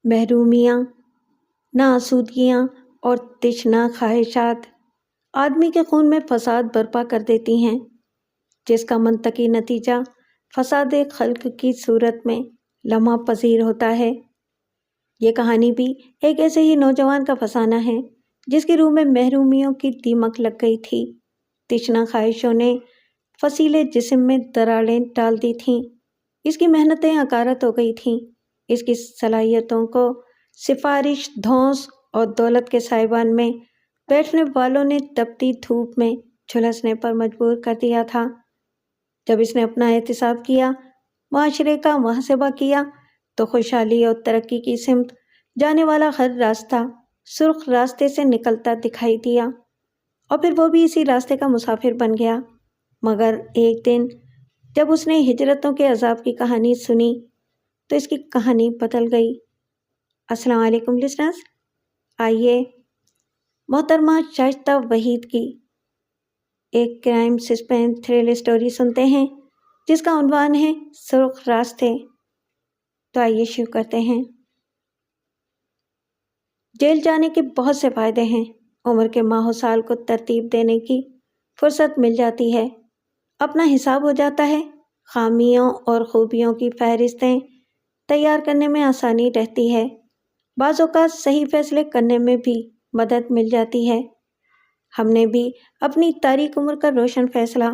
محرومیاں، ناآسودگیاں اور تشنہ خواہشات آدمی کے خون میں فساد برپا کر دیتی ہیں، جس کا منطقی نتیجہ فساد خلق کی صورت میں لمحہ پذیر ہوتا ہے۔ یہ کہانی بھی ایک ایسے ہی نوجوان کا فسانہ ہے جس کی روح میں محرومیوں کی دیمک لگ گئی تھی۔ تشنہ خواہشوں نے فصیلے جسم میں دراڑیں ڈال دی تھیں، اس کی محنتیں عکارت ہو گئی تھیں، اس کی صلاحیتوں کو سفارش، دھونس اور دولت کے سائبان میں بیٹھنے والوں نے تپتی دھوپ میں جھلسنے پر مجبور کر دیا تھا۔ جب اس نے اپنا احتساب کیا، معاشرے کا محاسبہ کیا، تو خوشحالی اور ترقی کی سمت جانے والا ہر راستہ سرخ راستے سے نکلتا دکھائی دیا، اور پھر وہ بھی اسی راستے کا مسافر بن گیا۔ مگر ایک دن جب اس نے ہجرتوں کے عذاب کی کہانی سنی تو اس کی کہانی بدل گئی۔ السلام علیکم لسنرز، آئیے محترمہ شائستہ وحید کی ایک کرائم سسپینس تھرل سٹوری سنتے ہیں جس کا عنوان ہے سرخ راستے۔ تو آئیے شروع کرتے ہیں۔ جیل جانے کے بہت سے فائدے ہیں۔ عمر کے ماہ و سال کو ترتیب دینے کی فرصت مل جاتی ہے، اپنا حساب ہو جاتا ہے، خامیوں اور خوبیوں کی فہرستیں تیار کرنے میں آسانی رہتی ہے، بعض اوقات صحیح فیصلے کرنے میں بھی مدد مل جاتی ہے۔ ہم نے بھی اپنی تاریک عمر کا روشن فیصلہ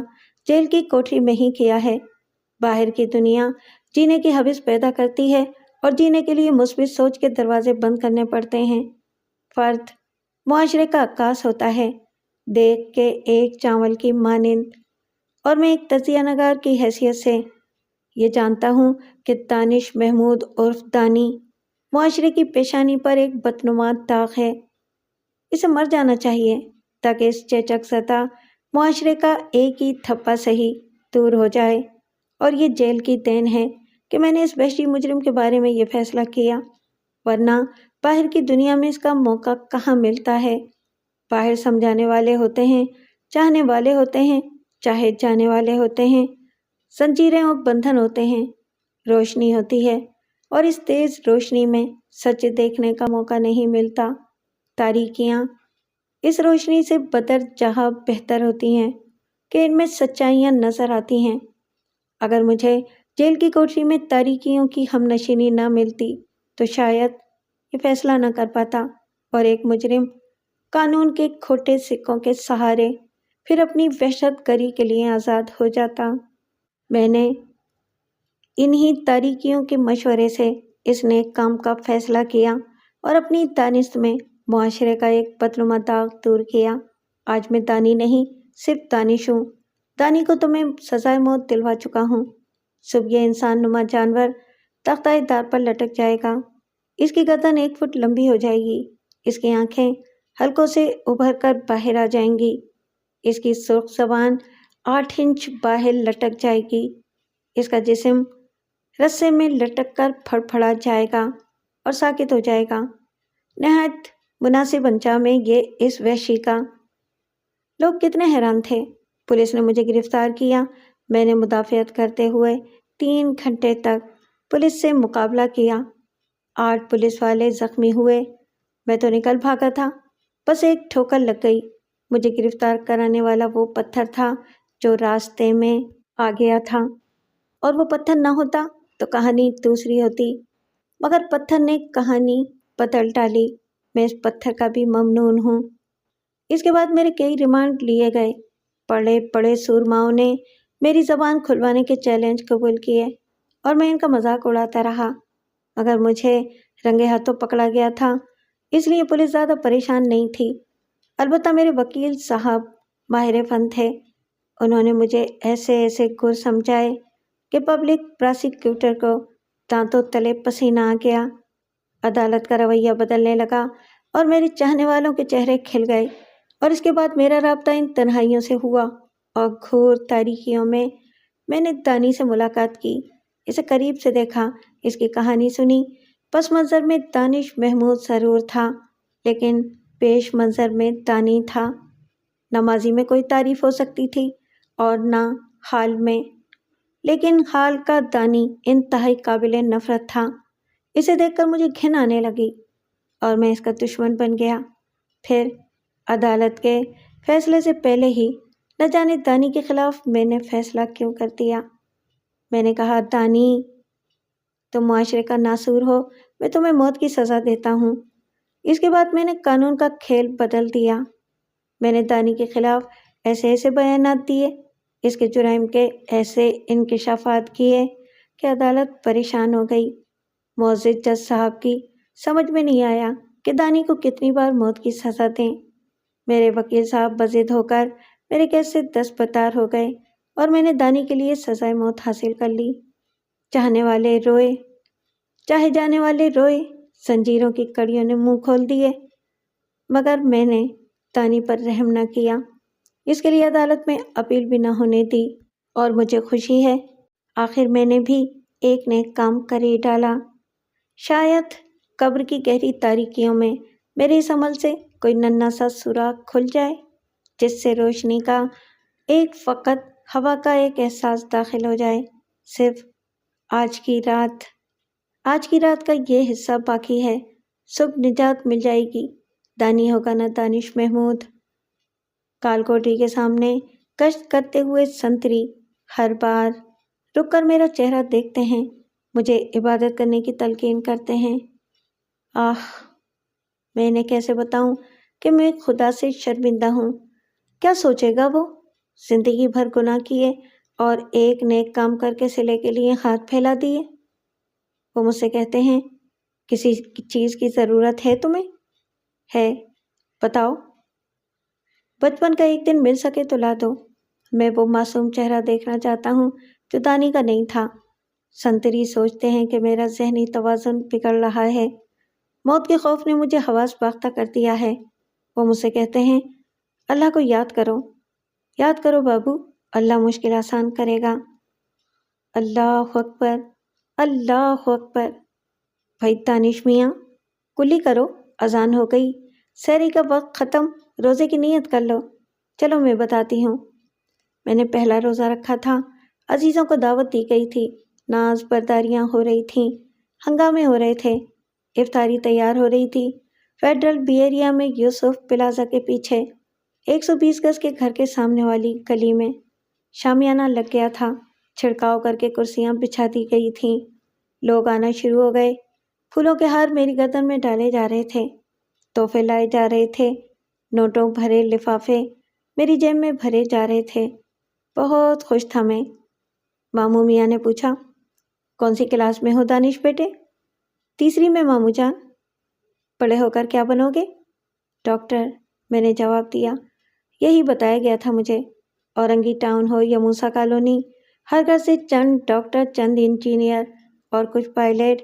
جیل کی کوٹری میں ہی کیا ہے۔ باہر کی دنیا جینے کی حوث پیدا کرتی ہے اور جینے کے لیے مثبت سوچ کے دروازے بند کرنے پڑتے ہیں۔ فرد معاشرے کا عکاس ہوتا ہے، دیکھ کے ایک چاول کی مانند، اور میں ایک تجزیہ نگار کی حیثیت سے یہ جانتا ہوں کہ دانش محمود عرف دانی معاشرے کی پیشانی پر ایک بدنما داغ ہے۔ اسے مر جانا چاہیے تاکہ اس چیچک زدہ معاشرے کا ایک ہی تھپا سہی دور ہو جائے، اور یہ جیل کی دین ہے کہ میں نے اس وحشی مجرم کے بارے میں یہ فیصلہ کیا، ورنہ باہر کی دنیا میں اس کا موقع کہاں ملتا ہے۔ باہر سمجھانے والے ہوتے ہیں، چاہنے والے ہوتے ہیں، چاہے جانے والے ہوتے ہیں، زنجیریں اور بندھن ہوتے ہیں، روشنی ہوتی ہے، اور اس تیز روشنی میں سچ دیکھنے کا موقع نہیں ملتا۔ تاریکیاں اس روشنی سے بدر جہاں بہتر ہوتی ہیں کہ ان میں سچائیاں نظر آتی ہیں۔ اگر مجھے جیل کی کوٹری میں تاریکیوں کی ہم نشینی نہ ملتی تو شاید یہ فیصلہ نہ کر پاتا، اور ایک مجرم قانون کے کھوٹے سکوں کے سہارے پھر اپنی وحشت گری کے لیے آزاد ہو جاتا۔ میں نے انہی تاریکیوں کے مشورے سے اس نیک کام کا فیصلہ کیا اور اپنی دانست میں معاشرے کا ایک بدنما داغ دور کیا۔ آج میں دانی نہیں، صرف دانش ہوں۔ دانی کو تو میں سزائے موت دلوا چکا ہوں۔ صبح یہ انسان نما جانور تختۂ دار پر لٹک جائے گا، اس کی گردن 1 فٹ لمبی ہو جائے گی، اس کی آنکھیں حلقوں سے ابھر کر باہر آ جائیں گی، اس کی سرخ زبان 8 انچ باہر لٹک جائے گی، اس کا جسم رسے میں لٹک کر پھڑ پھڑا جائے گا اور ساکت ہو جائے گا۔ نہایت مناسب انجام ہے یہ اس وحشی کا۔ لوگ کتنے حیران تھے۔ پولیس نے مجھے گرفتار کیا، میں نے مدافعت کرتے ہوئے 3 گھنٹے تک پولیس سے مقابلہ کیا۔ 8 پولیس والے زخمی ہوئے، میں تو نکل بھاگا تھا، بس ایک ٹھوکر لگ گئی۔ مجھے گرفتار کرانے والا وہ پتھر تھا جو راستے میں آ گیا تھا، اور وہ پتھر نہ ہوتا تو کہانی دوسری ہوتی، مگر پتھر نے کہانی بدل ڈالی۔ میں اس پتھر کا بھی ممنون ہوں۔ اس کے بعد میرے کئی ریمانڈ لیے گئے۔ بڑے بڑے سورماؤں نے میری زبان کھلوانے کے چیلنج قبول کیے اور میں ان کا مذاق اڑاتا رہا، مگر مجھے رنگے ہاتھوں پکڑا گیا تھا، اس لیے پولیس زیادہ پریشان نہیں تھی۔ البتہ میرے وکیل صاحب ماہر فن تھے، انہوں نے مجھے ایسے ایسے گر سمجھائے کہ پبلک پراسیکیوٹر کو دانتوں تلے پسینہ آ گیا۔ عدالت کا رویہ بدلنے لگا اور میرے چاہنے والوں کے چہرے کھل گئے، اور اس کے بعد میرا رابطہ ان تنہائیوں سے ہوا اور گھور تاریکیوں میں نے دانی سے ملاقات کی، اسے قریب سے دیکھا، اس کی کہانی سنی۔ پس منظر میں دانش محمود ضرور تھا، لیکن پیش منظر میں دانی تھا۔ نہ ماضی میں کوئی تعریف ہو سکتی تھی اور نہ حال میں، لیکن حال کا دانی انتہائی قابل نفرت تھا۔ اسے دیکھ کر مجھے گھن آنے لگی اور میں اس کا دشمن بن گیا۔ پھر عدالت کے فیصلے سے پہلے ہی نہ جانے دانی کے خلاف میں نے فیصلہ کیوں کر دیا۔ میں نے کہا، دانی، تم معاشرے کا ناسور ہو، میں تمہیں موت کی سزا دیتا ہوں۔ اس کے بعد میں نے قانون کا کھیل بدل دیا۔ میں نے دانی کے خلاف ایسے بیانات دیے، اس کے جرائم کے ایسے انکشافات کیے کہ عدالت پریشان ہو گئی۔ معزز جج صاحب کی سمجھ میں نہیں آیا کہ دانی کو کتنی بار موت کی سزا دیں۔ میرے وکیل صاحب بضد ہو کر میرے کیس سے دستبردار ہو گئے اور میں نے دانی کے لیے سزائے موت حاصل کر لی۔ چاہنے والے روئے، چاہے جانے والے روئے، زنجیروں کی کڑیوں نے منہ کھول دیے، مگر میں نے دانی پر رحم نہ کیا۔ اس کے لیے عدالت میں اپیل بھی نہ ہونے دی، اور مجھے خوشی ہے، آخر میں نے بھی ایک نیک کام کر ہی ڈالا۔ شاید قبر کی گہری تاریکیوں میں میرے اس عمل سے کوئی ننھا سا سوراخ کھل جائے، جس سے روشنی کا ایک فقط ہوا کا ایک احساس داخل ہو جائے۔ صرف آج کی رات کا یہ حصہ باقی ہے، صبح نجات مل جائے گی۔ دانی ہوگا نہ دانش محمود۔ کال کوٹری کے سامنے گشت کرتے ہوئے سنتری ہر بار رک کر میرا چہرہ دیکھتے ہیں، مجھے عبادت کرنے کی تلقین کرتے ہیں۔ میں انہیں کیسے بتاؤں کہ میں خدا سے شرمندہ ہوں؟ کیا سوچے گا وہ؟ زندگی بھر گناہ کیے اور ایک نیک کام کر کے صلے کے لیے ہاتھ پھیلا دیے۔ وہ مجھ سے کہتے ہیں، کسی چیز کی ضرورت ہے تمہیں؟ ہے، بتاؤ۔ بچپن کا ایک دن مل سکے تو لا دو۔ میں وہ معصوم چہرہ دیکھنا چاہتا ہوں جو دانی کا نہیں تھا۔ سنتری سوچتے ہیں کہ میرا ذہنی توازن بگڑ رہا ہے۔ موت کے خوف نے مجھے حواس باختہ کر دیا ہے۔ وہ مجھ سے کہتے ہیں، اللہ کو یاد کرو بابو، اللہ مشکل آسان کرے گا۔ اللہ اکبر، اللہ اکبر۔ بھائی دانش میاں، کلی کرو، اذان ہو گئی، سحری کا وقت ختم، روزے کی نیت کر لو۔ چلو میں بتاتی ہوں۔ میں نے پہلا روزہ رکھا تھا، عزیزوں کو دعوت دی گئی تھی، ناز برداریاں ہو رہی تھیں، ہنگامے ہو رہے تھے، افطاری تیار ہو رہی تھی۔ فیڈرل بی ایریا میں یوسف پلازا کے پیچھے 120 گز کے گھر کے سامنے والی گلی میں شامیانہ لگ گیا تھا، چھڑکاؤ کر کے کرسیاں بچھا دی گئی تھیں، لوگ آنا شروع ہو گئے، پھولوں کے ہار میری گردن میں ڈالے جا رہے تھے، تحفے لائے جا رہے تھے، نوٹوں بھرے لفافے میری جیب میں بھرے جا رہے تھے۔ بہت خوش تھا میں۔ ماموں میاں نے پوچھا، کون سی کلاس میں ہو دانش بیٹے؟ تیسری میں ماموں جان۔ بڑے ہو کر کیا بنو گے؟ ڈاکٹر، میں نے جواب دیا۔ یہی بتایا گیا تھا مجھے۔ اورنگی ٹاؤن ہو یا موسیٰ کالونی، ہر گھر سے چند ڈاکٹر، چند انجینئر اور کچھ پائلٹ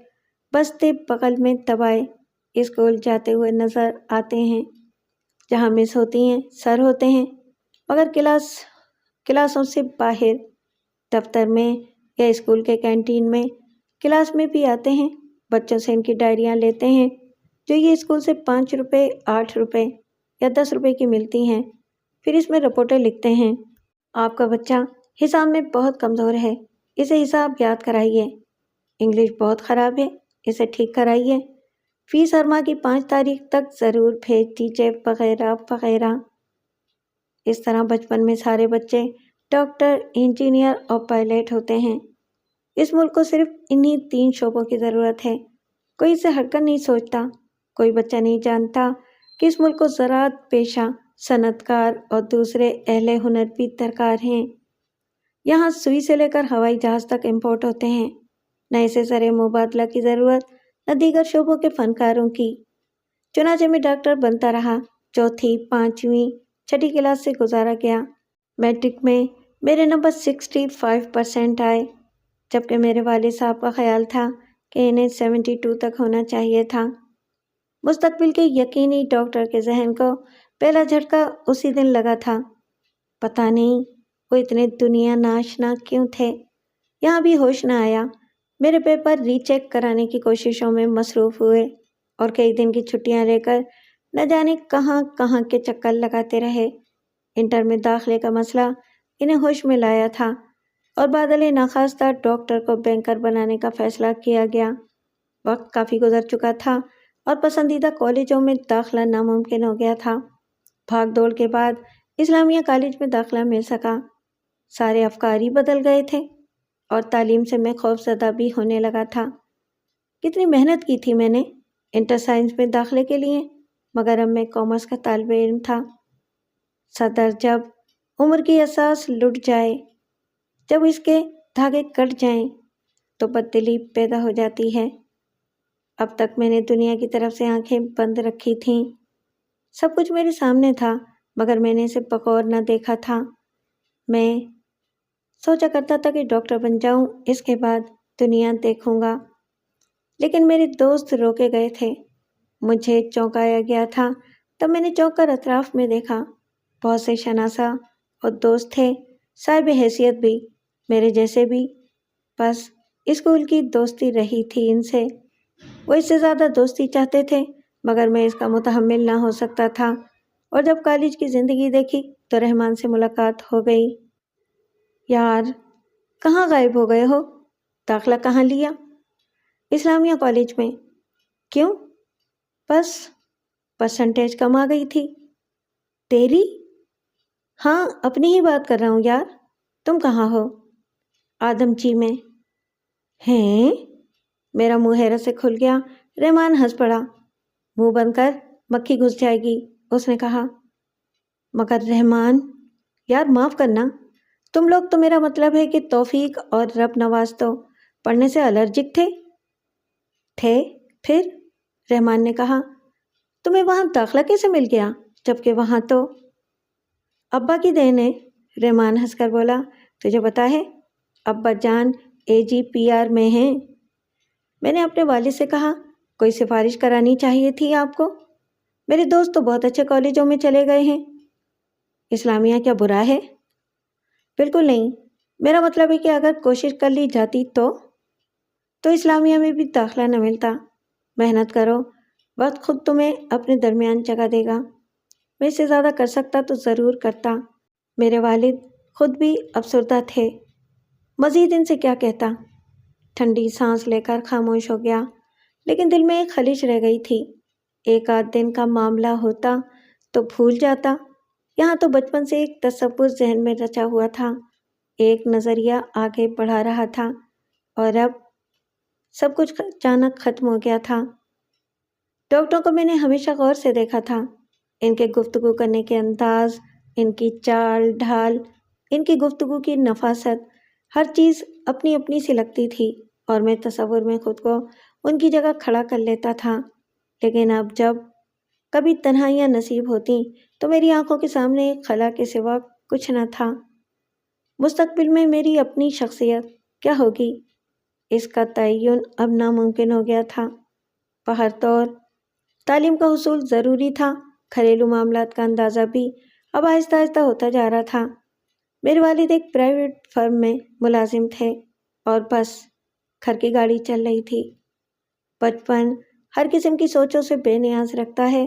بستے بغل میں دبائے اسکول جاتے ہوئے نظر آتے ہیں، جہاں مس ہوتی ہیں، سر ہوتے ہیں، مگر کلاسوں سے باہر، دفتر میں یا اسکول کے کینٹین میں، کلاس میں بھی آتے ہیں، بچوں سے ان کی ڈائریاں لیتے ہیں جو یہ اسکول سے 5 روپے، 8 روپے یا 10 روپے کی ملتی ہیں، پھر اس میں رپورٹیں لکھتے ہیں، آپ کا بچہ حساب میں بہت کمزور ہے، اسے حساب یاد کرائیے، انگلش بہت خراب ہے، اسے ٹھیک کرائیے، فیس ہر ماہ کی 5 تاریخ تک ضرور بھیج دیجیے، وغیرہ وغیرہ۔ اس طرح بچپن میں سارے بچے ڈاکٹر، انجینئر اور پائلٹ ہوتے ہیں۔ اس ملک کو صرف انہی 3 شعبوں کی ضرورت ہے، کوئی اسے ہٹ کر نہیں سوچتا۔ کوئی بچہ نہیں جانتا کہ اس ملک کو زراعت پیشہ، صنعت کار اور دوسرے اہل ہنر بھی درکار ہیں۔ یہاں سوئی سے لے کر ہوائی جہاز تک امپورٹ ہوتے ہیں، نہ اسے زر مبادلہ کی ضرورت، نہ دیگر شعبوں کے فنکاروں کی۔ چنانچہ میں ڈاکٹر بنتا رہا۔ 4تھی، 5ویں، 6ٹھی کلاس سے گزارا گیا۔ میٹرک میں میرے نمبر 65% آئے، جبکہ میرے والد صاحب کا خیال تھا کہ انہیں 72 تک ہونا چاہیے تھا۔ مستقبل کے یقینی ڈاکٹر کے ذہن کو پہلا جھٹکا اسی دن لگا تھا۔ پتہ نہیں وہ اتنے دنیا ناشنا کیوں تھے۔ یہاں بھی ہوش نہ آیا۔ میرے پیپر ری چیک کرانے کی کوششوں میں مصروف ہوئے اور کئی دن کی چھٹیاں لے کر نہ جانے کہاں کہاں کے چکر لگاتے رہے۔ انٹر میں داخلے کا مسئلہ انہیں ہوش میں لایا تھا اور بادل ناخواستہ ڈاکٹر کو بینکر بنانے کا فیصلہ کیا گیا۔ وقت کافی گزر چکا تھا اور پسندیدہ کالجوں میں داخلہ ناممکن ہو گیا تھا۔ بھاگ دوڑ کے بعد اسلامیہ کالج میں داخلہ مل سکا۔ سارے افکار ہی بدل گئے تھے اور تعلیم سے میں خوفزدہ بھی ہونے لگا تھا۔ کتنی محنت کی تھی میں نے انٹر سائنس میں داخلے کے لیے، مگر اب میں کامرس کا طالب علم تھا۔ صدر جب عمر کی احساس لٹ جائے، جب اس کے دھاگے کٹ جائیں تو بددلی پیدا ہو جاتی ہے۔ اب تک میں نے دنیا کی طرف سے آنکھیں بند رکھی تھیں۔ سب کچھ میرے سامنے تھا مگر میں نے اسے بغور نہ دیکھا تھا۔ میں سوچا کرتا تھا کہ ڈاکٹر بن جاؤں، اس کے بعد دنیا دیکھوں گا، لیکن میرے دوست روکے گئے تھے۔ مجھے چونکایا گیا تھا۔ تب میں نے چونک کر اطراف میں دیکھا۔ بہت سے شناسا اور دوست تھے، صاحب حیثیت بھی، میرے جیسے بھی، بس اسکول کی دوستی رہی تھی ان سے۔ وہ اس سے زیادہ دوستی چاہتے تھے مگر میں اس کا متحمل نہ ہو سکتا تھا، اور جب کالج کی زندگی دیکھی تو رحمان سے ملاقات ہو گئی۔ یار، کہاں غائب ہو گئے ہو؟ داخلہ کہاں لیا؟ اسلامیہ کالج میں۔ کیوں؟ بس پرسنٹیج کم آ گئی تھی۔ تیری؟ ہاں، اپنی ہی بات کر رہا ہوں یار۔ تم کہاں ہو؟ آدمچی میں۔ ہیں؟ میرا منہ حیرت سے کھل گیا۔ رحمان ہنس پڑا۔ منہ بند کر، مکھی گھس جائے گی، اس نے کہا۔ مگر رحمان، یار معاف کرنا، تم لوگ تو میرا مطلب ہے کہ توفیق اور رب نواز تو پڑھنے سے الرجک تھے؟ پھر؟ رحمان نے کہا۔ تمہیں وہاں داخلہ کیسے مل گیا جبکہ وہاں تو؟ ابا کی دین ہے، رحمان ہنس کر بولا۔ تجھے پتا ہے ابا جان AGPR میں ہیں۔ میں نے اپنے والد سے کہا، کوئی سفارش کرانی چاہیے تھی آپ کو، میرے دوست تو بہت اچھے کالجوں میں چلے گئے ہیں۔ اسلامیہ کیا برا ہے؟ بالکل نہیں، میرا مطلب ہے کہ اگر کوشش کر لی جاتی تو اسلامیہ میں بھی داخلہ نہ ملتا۔ محنت کرو، وقت خود تمہیں اپنے درمیان جگہ دے گا۔ میں اس سے زیادہ کر سکتا تو ضرور کرتا۔ میرے والد خود بھی افسردہ تھے، مزید ان سے کیا کہتا۔ ٹھنڈی سانس لے کر خاموش ہو گیا، لیکن دل میں ایک خلش رہ گئی تھی۔ ایک آدھ دن کا معاملہ ہوتا تو بھول جاتا، یہاں تو بچپن سے ایک تصور ذہن میں رچا ہوا تھا، ایک نظریہ آگے بڑھا رہا تھا، اور اب سب کچھ اچانک ختم ہو گیا تھا۔ ڈاکٹروں کو میں نے ہمیشہ غور سے دیکھا تھا، ان کے گفتگو کرنے کے انداز، ان کی چال ڈھال، ان کی گفتگو کی نفاست، ہر چیز اپنی اپنی سی لگتی تھی، اور میں تصور میں خود کو ان کی جگہ کھڑا کر لیتا تھا۔ لیکن اب جب کبھی تنہائیاں نصیب ہوتیں تو میری آنکھوں کے سامنے ایک خلا کے سوا کچھ نہ تھا۔ مستقبل میں میری اپنی شخصیت کیا ہوگی، اس کا تعین اب ناممکن ہو گیا تھا۔ بہر طور تعلیم کا حصول ضروری تھا، گھریلو معاملات کا اندازہ بھی اب آہستہ آہستہ ہوتا جا رہا تھا۔ میرے والد ایک پرائیویٹ فرم میں ملازم تھے، اور بس گھر کی گاڑی چل رہی تھی۔ بچپن ہر قسم کی سوچوں سے بے نیاز رکھتا ہے،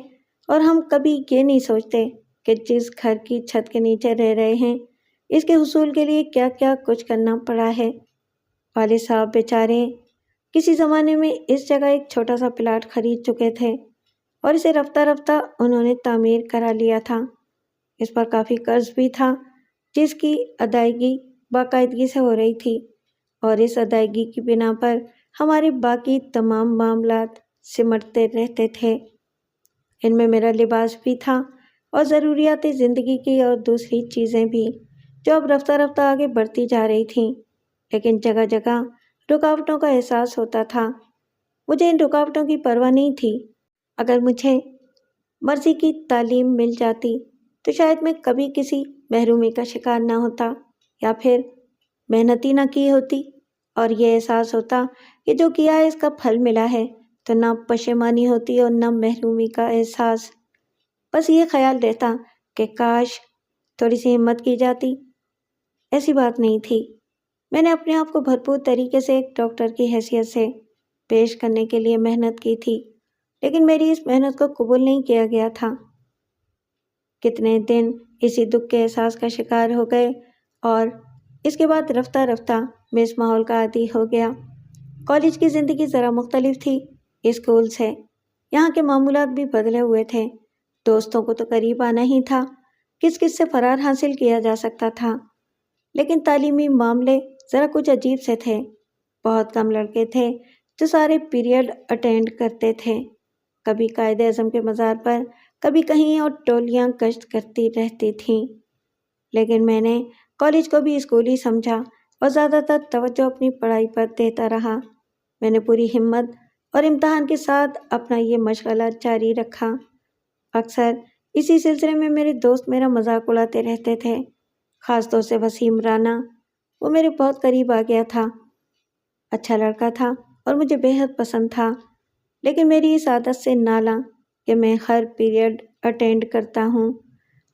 اور ہم کبھی یہ نہیں سوچتے کہ جس گھر کی چھت کے نیچے رہ رہے ہیں، اس کے حصول کے لیے کیا کیا کچھ کرنا پڑا ہے۔ والد صاحب بیچارے کسی زمانے میں اس جگہ ایک چھوٹا سا پلاٹ خرید چکے تھے، اور اسے رفتہ رفتہ انہوں نے تعمیر کرا لیا تھا۔ اس پر کافی قرض بھی تھا، جس کی ادائیگی باقاعدگی سے ہو رہی تھی، اور اس ادائیگی کی بنا پر ہمارے باقی تمام معاملات سمٹتے رہتے تھے۔ ان میں میرا لباس بھی تھا، اور ضروریات زندگی کی اور دوسری چیزیں بھی، جو اب رفتہ رفتہ آگے بڑھتی جا رہی تھیں، لیکن جگہ جگہ رکاوٹوں کا احساس ہوتا تھا۔ مجھے ان رکاوٹوں کی پرواہ نہیں تھی۔ اگر مجھے مرضی کی تعلیم مل جاتی تو شاید میں کبھی کسی محرومی کا شکار نہ ہوتا، یا پھر محنت ہی نہ کی ہوتی، اور یہ احساس ہوتا کہ جو کیا ہے اس کا پھل ملا ہے، تو نہ پشیمانی ہوتی اور نہ محرومی کا احساس۔ بس یہ خیال رہتا کہ کاش تھوڑی سی ہمت کی جاتی۔ ایسی بات نہیں تھی۔ میں نے اپنے آپ کو بھرپور طریقے سے ایک ڈاکٹر کی حیثیت سے پیش کرنے کے لیے محنت کی تھی، لیکن میری اس محنت کو قبول نہیں کیا گیا تھا۔ کتنے دن اسی دکھ کے احساس کا شکار ہو گئے، اور اس کے بعد رفتہ رفتہ میں اس ماحول کا عادی ہو گیا۔ کالج کی زندگی ذرا مختلف تھی اسکول سے۔ یہاں کے معمولات بھی بدلے ہوئے تھے۔ دوستوں کو تو قریب آنا ہی تھا، کس کس سے فرار حاصل کیا جا سکتا تھا، لیکن تعلیمی معاملے ذرا کچھ عجیب سے تھے۔ بہت کم لڑکے تھے جو سارے پیریڈ اٹینڈ کرتے تھے۔ کبھی قائد اعظم کے مزار پر، کبھی کہیں اور ٹولیاں گشت کرتی رہتی تھیں۔ لیکن میں نے کالج کو بھی اسکول ہی سمجھا اور زیادہ تر توجہ اپنی پڑھائی پر دیتا رہا۔ میں نے پوری ہمت اور امتحان کے ساتھ اپنا یہ مشغلہ جاری رکھا۔ اکثر اسی سلسلے میں میرے دوست میرا مذاق اڑاتے رہتے تھے، خاص طور سے وسیم رانا۔ وہ میرے بہت قریب آ گیا تھا، اچھا لڑکا تھا اور مجھے بے حد پسند تھا، لیکن میری اس عادت سے نالاں کہ میں ہر پیریڈ اٹینڈ کرتا ہوں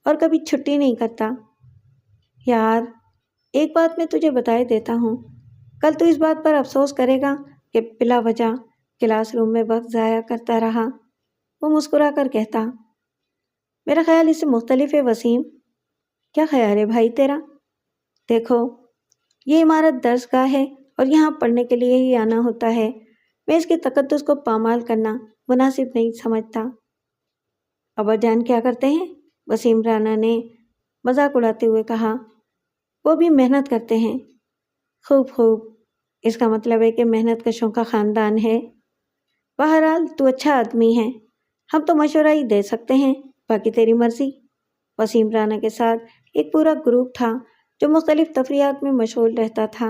اور کبھی چھٹی نہیں کرتا۔ یار، ایک بات میں تجھے بتائے دیتا ہوں، کل تو اس بات پر افسوس کرے گا کہ بلا وجہ کلاس روم میں وقت ضائع کرتا رہا۔ وہ مسکرا کر کہتا۔ میرا خیال اس سے مختلف ہے وسیم۔ کیا خیال ہے بھائی تیرا؟ دیکھو، یہ عمارت درس گاہ ہے اور یہاں پڑھنے کے لیے ہی آنا ہوتا ہے۔ میں اس کے تقدس کو پامال کرنا مناسب نہیں سمجھتا۔ ابا جان کیا کرتے ہیں؟ وسیم رانا نے مذاق اڑاتے ہوئے کہا۔ وہ بھی محنت کرتے ہیں۔ خوب خوب، اس کا مطلب ہے کہ محنت کشوں کا خاندان ہے۔ بہرحال تو اچھا آدمی ہے، ہم تو مشورہ ہی دے سکتے ہیں، باقی تیری مرضی۔ وسیم رانا کے ساتھ ایک پورا گروپ تھا جو مختلف تفریحات میں مشغول رہتا تھا۔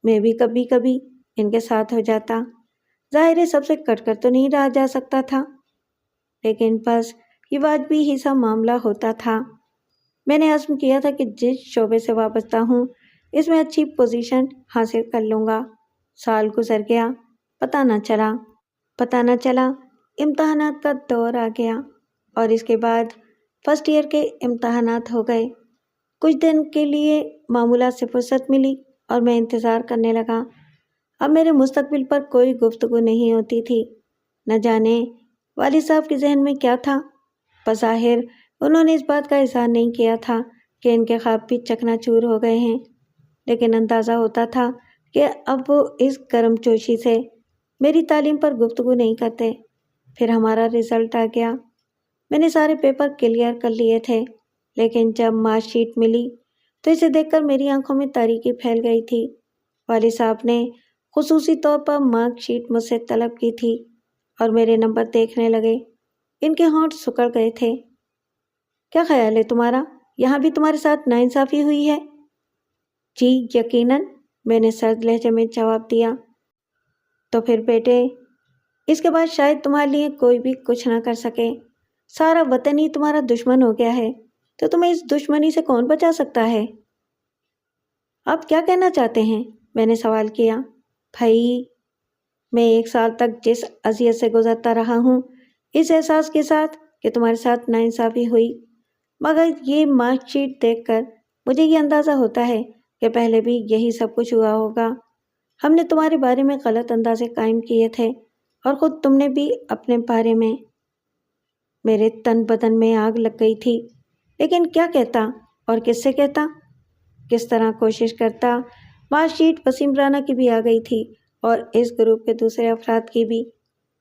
میں بھی کبھی کبھی ان کے ساتھ ہو جاتا۔ ظاہر ہے سب سے کٹ کر تو نہیں رہا جا سکتا تھا، لیکن بس یہ واجبی ہی سا معاملہ ہوتا تھا۔ میں نے عزم کیا تھا کہ جس شعبے سے وابستہ ہوں اس میں اچھی پوزیشن حاصل کر لوں گا۔ سال گزر گیا، پتہ نہ چلا امتحانات کا دور آ گیا اور اس کے بعد فرسٹ ایئر کے امتحانات ہو گئے۔ کچھ دن کے لیے معمولات سے فرصت ملی اور میں انتظار کرنے لگا۔ اب میرے مستقبل پر کوئی گفتگو نہیں ہوتی تھی۔ نہ جانے والد صاحب کے ذہن میں کیا تھا۔ بظاہر انہوں نے اس بات کا اظہار نہیں کیا تھا کہ ان کے خواب بھی چکنا چور ہو گئے ہیں، لیکن اندازہ ہوتا تھا کہ اب وہ اس گرم جوشی سے میری تعلیم پر گفتگو نہیں کرتے۔ پھر ہمارا رزلٹ آ گیا۔ میں نے سارے پیپر کلیئر کر لیے تھے، لیکن جب مارک شیٹ ملی تو اسے دیکھ کر میری آنکھوں میں تاریکی پھیل گئی تھی۔ والد صاحب نے خصوصی طور پر مارک شیٹ مجھ سے طلب کی تھی اور میرے نمبر دیکھنے لگے۔ ان کے ہونٹ سکڑ گئے تھے۔ کیا خیال ہے تمہارا؟ یہاں بھی تمہارے ساتھ ناانصافی ہوئی ہے؟ جی یقیناً، میں نے سرد لہجے میں جواب دیا۔ تو پھر بیٹے، اس کے بعد شاید تمہارے لیے کوئی بھی کچھ نہ کر سکے۔ سارا وطن ہی تمہارا دشمن ہو گیا ہے، تو تمہیں اس دشمنی سے کون بچا سکتا ہے؟ آپ کیا کہنا چاہتے ہیں؟ میں نے سوال کیا۔ بھائی، میں 1 سال تک جس اذیت سے گزرتا رہا ہوں، اس احساس کے ساتھ کہ تمہارے ساتھ ناانصافی ہوئی، مگر یہ مارک شیٹ دیکھ کر مجھے یہ اندازہ ہوتا ہے کہ پہلے بھی یہی سب کچھ ہوا ہوگا۔ ہم نے تمہارے بارے میں غلط اندازے قائم کیے تھے اور خود تم نے بھی اپنے بارے میں۔ میرے تن بدن میں آگ لگ گئی تھی، لیکن کیا کہتا اور کس سے کہتا؟ کس طرح کوشش کرتا؟ مارک شیٹ وسیم رانا کی بھی آ گئی تھی اور اس گروپ کے دوسرے افراد کی بھی۔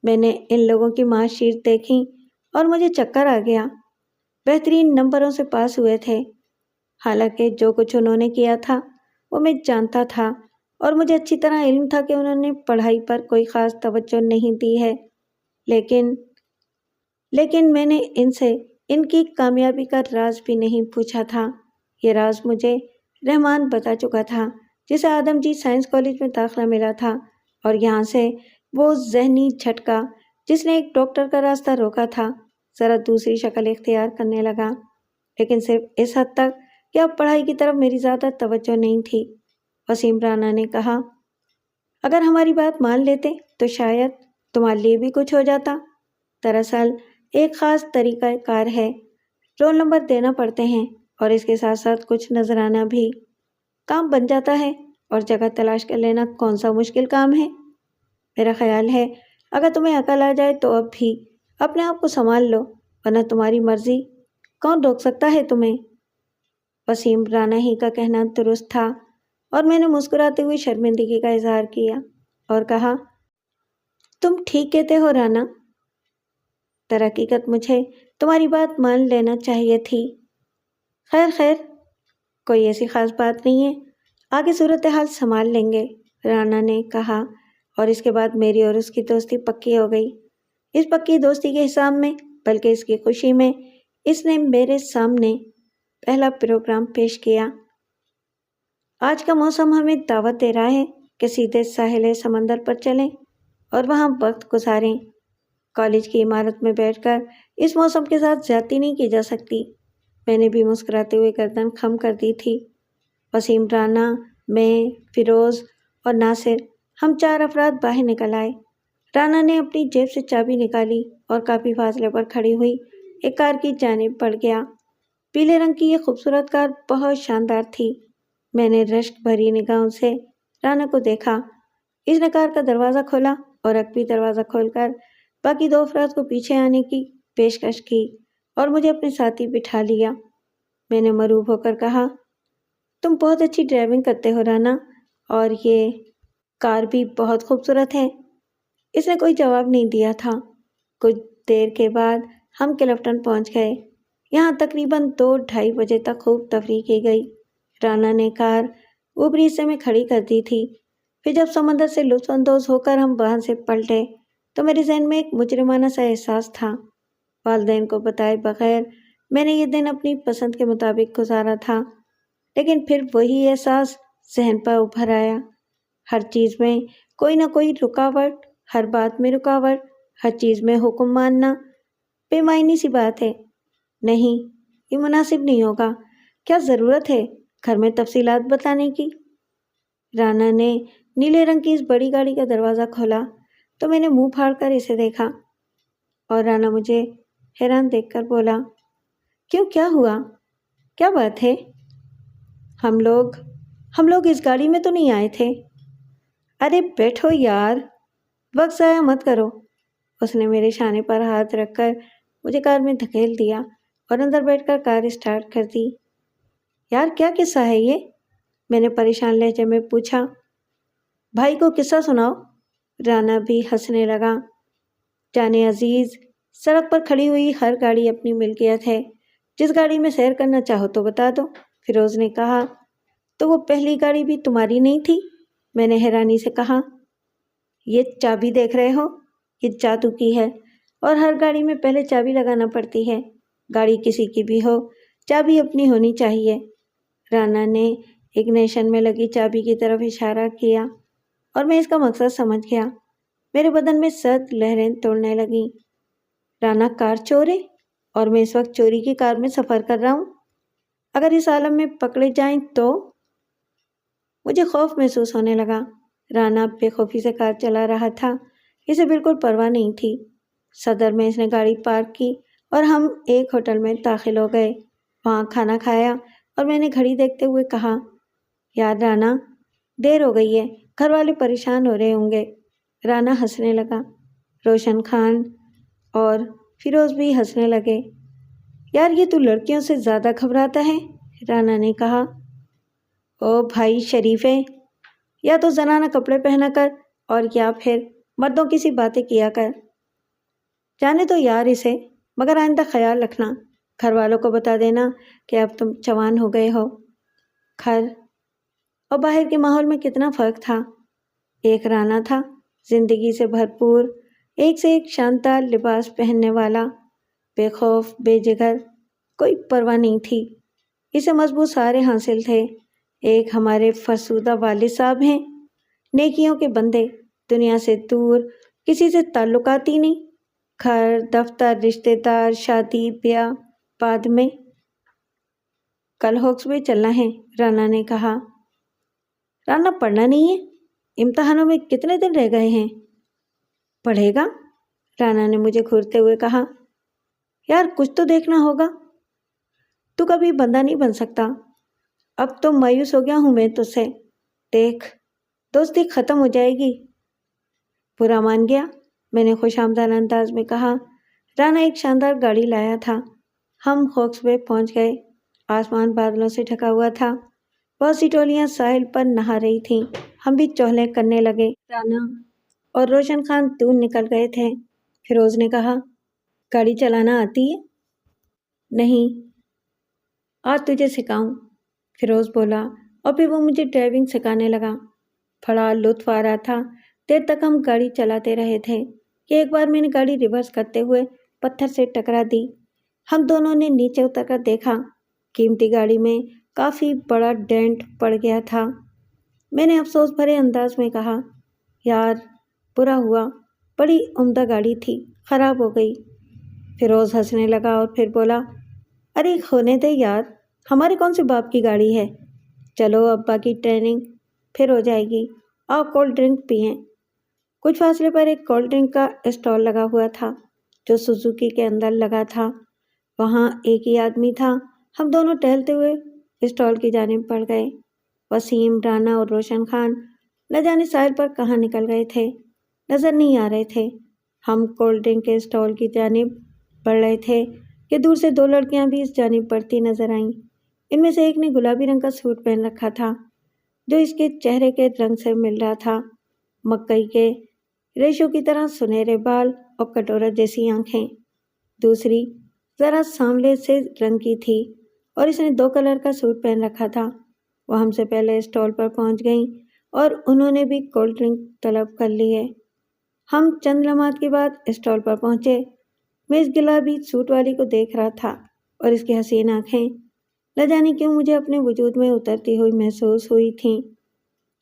میں نے ان لوگوں کی مارک شیٹ دیکھی اور مجھے چکر آ گیا۔ بہترین نمبروں سے پاس ہوئے تھے، حالانکہ جو کچھ انہوں نے کیا تھا وہ میں جانتا تھا اور مجھے اچھی طرح علم تھا کہ انہوں نے پڑھائی پر کوئی خاص توجہ نہیں دی ہے، لیکن میں نے ان سے ان کی کامیابی کا راز بھی نہیں پوچھا تھا۔ یہ راز مجھے رحمان بتا چکا تھا، جسے آدم جی سائنس کالج میں داخلہ ملا تھا، اور یہاں سے وہ ذہنی جھٹکا جس نے ایک ڈاکٹر کا راستہ روکا تھا ذرا دوسری شکل اختیار کرنے لگا، لیکن صرف اس حد تک کہ اب پڑھائی کی طرف میری زیادہ توجہ نہیں تھی۔ وسیم رانا نے کہا، اگر ہماری بات مان لیتے تو شاید تمہارے لیے بھی کچھ ہو جاتا۔ دراصل ایک خاص طریقہ کار ہے، رول نمبر دینا پڑتے ہیں اور اس کے ساتھ ساتھ کچھ نذرانہ بھی۔ کام بن جاتا ہے اور جگہ تلاش کر لینا کون سا مشکل کام ہے۔ میرا خیال ہے اگر تمہیں عقل آ جائے تو اب بھی اپنے آپ کو سنبھال لو، ورنہ تمہاری مرضی، کون روک سکتا ہے تمہیں؟ وسیم رانا ہی کا کہنا درست تھا اور میں نے مسکراتے ہوئے شرمندگی کا اظہار کیا۔ اور کہا، تم ٹھیک کہتے ہو رانا، درحقیقت مجھے تمہاری بات مان لینا چاہیے تھی۔ خیر خیر، کوئی ایسی خاص بات نہیں ہے، آگے صورتحال سنبھال لیں گے، رانا نے کہا، اور اس کے بعد میری اور اس کی دوستی پکی ہو گئی۔ اس پکی دوستی کے حساب میں، بلکہ اس کی خوشی میں، اس نے میرے سامنے پہلا پروگرام پیش کیا۔ آج کا موسم ہمیں دعوت دے رہا ہے کہ سیدھے ساحل سمندر پر چلیں اور وہاں وقت گزاریں۔ کالج کی عمارت میں بیٹھ کر اس موسم کے ساتھ زیادتی نہیں کی جا سکتی۔ میں نے بھی مسکراتے ہوئے گردن خم کر دی تھی۔ وسیم، رانا، میں، فیروز اور ناصر، ہم 4 افراد باہر نکل آئے۔ رانا نے اپنی جیب سے چابی نکالی اور کافی فاصلے پر کھڑی ہوئی ایک کار کی جانب بڑھ گیا۔ پیلے رنگ کی یہ خوبصورت کار بہت شاندار تھی۔ میں نے رشک بھری نگاہوں سے رانا کو دیکھا۔ اس نے کار کا دروازہ کھولا اور اب بھی دروازہ کھول کر باقی 2 افراد کو پیچھے آنے کی پیشکش کی اور مجھے اپنے ساتھی بٹھا لیا۔ میں نے مروب ہو کر کہا، تم بہت اچھی ڈرائیونگ کرتے ہو رانا، اور یہ کار بھی بہت خوبصورت ہے۔ اس نے کوئی جواب نہیں دیا تھا۔ کچھ دیر کے بعد ہم کلفٹن پہنچ گئے۔ یہاں تقریباً 2-2:30 بجے تک خوب تفریح کی گئی۔ رانا نے کار اوپری حصے میں کھڑی کر دی تھی۔ پھر جب سمندر سے لطف اندوز ہو کر ہم وہاں سے پلٹے تو میرے ذہن میں ایک مجرمانہ سا احساس تھا۔ والدین کو بتائے بغیر میں نے یہ دن اپنی پسند کے مطابق گزارا تھا، لیکن پھر وہی احساس ذہن پر ابھر آیا۔ ہر چیز میں کوئی نہ کوئی رکاوٹ، ہر بات میں رکاوٹ، ہر چیز میں حکم ماننا بے معنی سی بات ہے۔ نہیں، یہ مناسب نہیں ہوگا۔ کیا ضرورت ہے گھر میں تفصیلات بتانے کی؟ رانا نے نیلے رنگ کی اس بڑی گاڑی کا دروازہ کھولا تو میں نے منہ پھاڑ کر اسے دیکھا، اور رانا مجھے حیران دیکھ کر بولا، کیوں، کیا ہوا؟ کیا بات ہے؟ ہم لوگ اس گاڑی میں تو نہیں آئے تھے۔ ارے بیٹھو یار، وقت ضائع مت کرو۔ اس نے میرے شانے پر ہاتھ رکھ کر مجھے کار میں دھکیل دیا اور اندر بیٹھ کر کار اسٹارٹ کر دی۔ یار کیا قصہ ہے یہ؟ میں نے پریشان لہجے میں پوچھا۔ بھائی کو قصہ سناؤ۔ رانا بھی ہنسنے لگا۔ جانے عزیز، سڑک پر کھڑی ہوئی ہر گاڑی اپنی ملکیت ہے، جس گاڑی میں سیر کرنا چاہو تو بتا دو، فیروز نے کہا۔ تو وہ پہلی گاڑی بھی تمہاری نہیں تھی؟ میں نے حیرانی سے کہا۔ یہ چابی دیکھ رہے ہو؟ یہ جادو کی ہے، اور ہر گاڑی میں پہلے چابی لگانا پڑتی ہے۔ گاڑی کسی کی بھی ہو، چابی اپنی ہونی چاہیے۔ رانا نے اگنیشن میں لگی چابی کی طرف اشارہ کیا اور میں اس کا مقصد سمجھ گیا۔ میرے بدن میں سرد لہریں توڑنے لگیں۔ رانا کار چور ہے، اور میں اس وقت چوری کی کار میں سفر کر رہا ہوں۔ اگر اس عالم میں پکڑے جائیں تو؟ مجھے خوف محسوس ہونے لگا۔ رانا بے خوفی سے کار چلا رہا تھا، اسے بالکل پرواہ نہیں تھی۔ صدر میں اس نے گاڑی پارک کی اور ہم ایک ہوٹل میں داخل ہو گئے۔ وہاں کھانا کھایا اور میں نے گھڑی دیکھتے ہوئے کہا، یار رانا، دیر ہو گئی ہے، گھر والے پریشان ہو رہے ہوں گے۔ رانا ہنسنے لگا۔ روشن خان اور فیروز بھی ہنسنے لگے۔ یار یہ تو لڑکیوں سے زیادہ گھبراتا ہے، رانا نے کہا۔ او بھائی شریف ہے، یا تو زنانہ کپڑے پہنا کر اور یا پھر مردوں کی سی باتیں کیا کر۔ جانے تو یار اسے، مگر آئندہ خیال رکھنا، گھر والوں کو بتا دینا کہ اب تم جوان ہو گئے ہو۔ گھر اور باہر کے ماحول میں کتنا فرق تھا۔ ایک رانا تھا، زندگی سے بھرپور، ایک سے ایک شاندار لباس پہننے والا، بے خوف، بے جگر، کوئی پرواہ نہیں تھی۔ اسے مضبوط سہارے حاصل تھے۔ ایک ہمارے فرسودہ والد صاحب ہیں، نیکیوں کے بندے، دنیا سے دور، کسی سے تعلقات ہی نہیں، گھر، دفتر، رشتہ دار، شادی، بیاہ بعد میں۔ کل ہوکس بے چلنا ہے، رانا نے کہا۔ رانا پڑھنا نہیں ہے؟ امتحانوں میں کتنے دن رہ گئے ہیں؟ پڑھے گا؟ رانا نے مجھے گھورتے ہوئے کہا۔ یار کچھ تو دیکھنا ہوگا، تو کبھی بندہ نہیں بن سکتا۔ اب تو مایوس ہو گیا ہوں میں تجھ سے، دیکھ دوستی ختم ہو جائے گی۔ برا مان گیا، میں نے خوش آمدانہ انداز میں کہا۔ رانا ایک شاندار گاڑی لایا تھا۔ ہم ہوکس بے پہنچ گئے۔ آسمان بادلوں سے ڈھکا ہوا تھا۔ بہت سی ٹولیاں ساحل پر نہا رہی تھیں۔ ہم بھی چہلے کرنے لگے۔ رانا اور روشن خان دور نکل گئے تھے۔ فیروز نے کہا، گاڑی چلانا آتی ہے؟ نہیں، آج تجھے سکھاؤں، فیروز بولا، اور پھر وہ مجھے ڈرائیونگ سکھانے لگا۔ بڑا لطف آ رہا تھا۔ دیر تک ہم گاڑی چلاتے رہے تھے کہ ایک بار میں نے گاڑی ریورس کرتے ہوئے پتھر سے ٹکرا دی۔ ہم دونوں نے نیچے اتر کر دیکھا، قیمتی گاڑی میں کافی بڑا ڈینٹ پڑ گیا تھا۔ میں نے افسوس بھرے انداز میں کہا، یار برا ہوا، بڑی عمدہ گاڑی تھی، خراب ہو گئی۔ فیروز ہنسنے لگا اور پھر بولا، ارے ہونے دے یار، ہمارے کون سے باپ کی گاڑی ہے؟ چلو ابا کی ٹریننگ پھر ہو جائے گی، آؤ کولڈ ڈرنک پئیں۔ کچھ فاصلے پر ایک کولڈ ڈرنک کا اسٹال لگا ہوا تھا جو سوزوکی کے اندر لگا تھا۔ وہاں ایک ہی آدمی تھا۔ ہم دونوں ٹہلتے ہوئے اسٹال کی جانب بڑھ گئے۔ وسیم، رانا اور روشن خان نہ جانے ساحل پر کہاں نکل گئے تھے، نظر نہیں آ رہے تھے۔ ہم کولڈ ڈرنک کے اسٹال کی جانب بڑھ رہے تھے کہ دور سے دو لڑکیاں بھی اس جانب بڑھتی نظر آئیں۔ ان میں سے ایک نے گلابی رنگ کا سوٹ پہن رکھا تھا جو اس کے چہرے کے رنگ سے مل رہا تھا، مکئی کے ریشوں کی طرح سنہرے بال اور کٹورا جیسی آنکھیں۔ دوسری ذرا سانولے سے رنگ کی تھی اور اس نے 2 کلر کا سوٹ پہن رکھا تھا۔ وہ ہم سے پہلے اسٹال پر پہنچ گئیں اور انہوں نے بھی کولڈ ڈرنک طلب کر لی ہے۔ ہم چند لمحات کے بعد اسٹال پر پہنچے۔ میں اس گلابی سوٹ والی کو دیکھ رہا تھا اور اس کی حسین آنکھیں نہ جانے کیوں مجھے اپنے وجود میں اترتی ہوئی محسوس ہوئی تھیں۔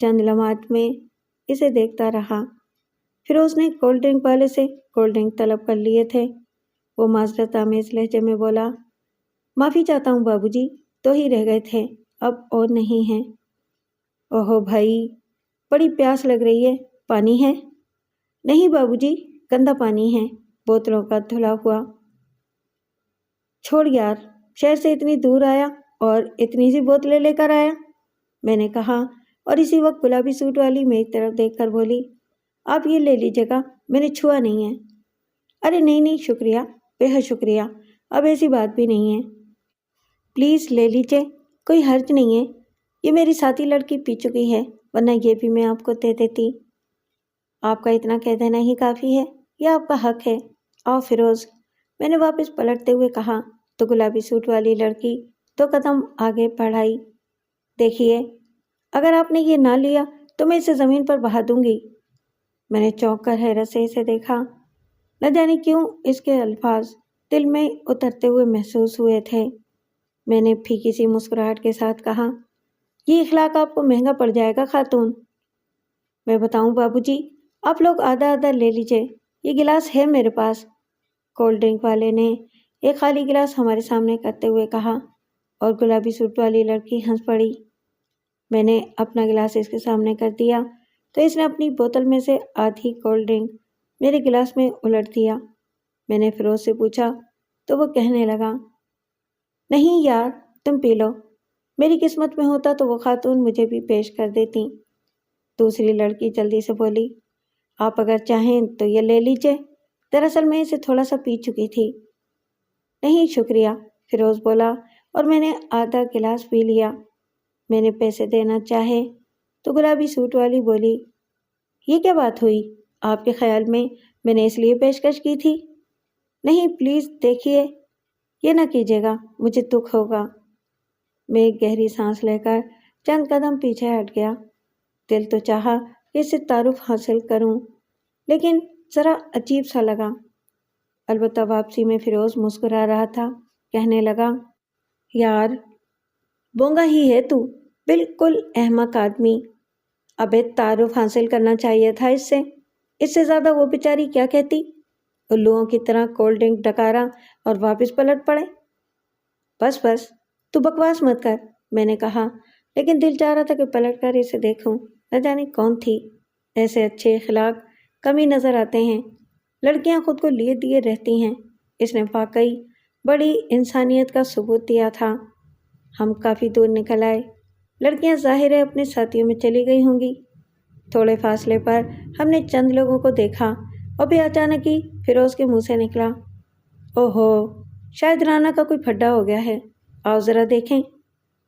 چند لمحات میں اسے دیکھتا رہا۔ فیروز نے کولڈ ڈرنک والے سے کولڈ ڈرنک طلب کر لیے تھے۔ وہ معذرت آمیز لہجے میں بولا، معافی چاہتا ہوں بابو جی، 2 ہی رہ گئے تھے، اب اور نہیں ہیں۔ اوہو بھائی، بڑی پیاس لگ رہی ہے، پانی ہے؟ نہیں بابو جی، گندا پانی ہے، بوتلوں کا دھلا ہوا۔ چھوڑ یار، شہر سے اتنی دور آیا اور اتنی سی بوتلیں لے کر آیا، میں نے کہا، اور اسی وقت گلابی سوٹ والی میری طرف دیکھ کر بولی، آپ یہ لے لیجیے گا، میں نے چھوا نہیں ہے۔ ارے نہیں شکریہ، بے حد شکریہ، اب ایسی بات بھی نہیں ہے، پلیز لے لیجیے، کوئی حرج نہیں ہے، یہ میری ساتھی لڑکی پی چکی ہے، ورنہ یہ بھی میں آپ کو دے دیتی۔ آپ کا اتنا کہہ دینا ہی کافی ہے، یہ آپ کا حق ہے۔ آؤ فیروز، میں نے واپس پلٹتے ہوئے کہا تو گلابی سوٹ والی لڑکی 2 قدم آگے بڑھائی۔ دیکھیے، اگر آپ نے یہ نہ لیا تو میں اسے زمین پر بہا دوں گی۔ میں نے چونک کر حیرت سے اسے دیکھا۔ نہ جانے کیوں اس کے الفاظ دل میں اترتے ہوئے محسوس ہوئے تھے۔ میں نے پھیکی سی مسکراہٹ کے ساتھ کہا، یہ اخلاق آپ کو مہنگا پڑ جائے گا خاتون۔ میں بتاؤں بابو جی، آپ لوگ آدھا آدھا لے لیجیے، یہ گلاس ہے میرے پاس، کولڈ ڈرنک والے نے ایک خالی گلاس ہمارے سامنے کرتے ہوئے کہا، اور گلابی سوٹ والی لڑکی ہنس پڑی۔ میں نے اپنا گلاس اس کے سامنے کر دیا تو اس نے اپنی بوتل میں سے آدھی کولڈ ڈرنک میرے گلاس میں الٹ دیا۔ میں نے فیروز سے پوچھا تو وہ کہنے لگا، نہیں یار، تم پی لو، میری قسمت میں ہوتا تو وہ خاتون مجھے بھی پیش کر دیتی۔ دوسری لڑکی جلدی سے بولی، آپ اگر چاہیں تو یہ لے لیجیے، دراصل میں اسے تھوڑا سا پی چکی تھی۔ نہیں شکریہ، فیروز بولا، اور میں نے آدھا گلاس پی لیا۔ میں نے پیسے دینا چاہے تو گلابی سوٹ والی بولی، یہ کیا بات ہوئی؟ آپ کے خیال میں نے اس لیے پیشکش کی تھی؟ نہیں پلیز دیکھیے، یہ نہ کیجیے گا، مجھے دکھ ہوگا۔ میں ایک گہری سانس لے کر چند قدم پیچھے ہٹ گیا۔ دل تو چاہا کہ اس سے تعارف حاصل کروں، لیکن ذرا عجیب سا لگا۔ البتہ واپسی میں فیروز مسکرا رہا تھا، کہنے لگا، یار بونگا ہی ہے تو، بالکل احمق آدمی، ابے تعارف حاصل کرنا چاہیے تھا اس سے زیادہ وہ بیچاری کیا کہتی، الوؤں کی طرح کولڈ ڈرنک ڈکارا اور واپس پلٹ پڑے۔ بس تو بکواس مت کر، میں نے کہا، لیکن دل چاہ رہا تھا کہ پلٹ کر اسے دیکھوں، نہ جانے کون تھی۔ ایسے اچھے اخلاق کمی نظر آتے ہیں، لڑکیاں خود کو لیے دیے رہتی ہیں۔ اس نے واقعی بڑی انسانیت کا ثبوت دیا تھا۔ ہم کافی دور نکل آئے۔ لڑکیاں ظاہر ہے اپنے ساتھیوں میں چلی گئی ہوں گی۔ تھوڑے فاصلے پر ہم نے چند لوگوں کو دیکھا اور پھر اچانک ہی فیروز کے منہ سے نکلا، اوہو، شاید رانا کا کوئی پھڈا ہو گیا ہے، آؤ ذرا دیکھیں۔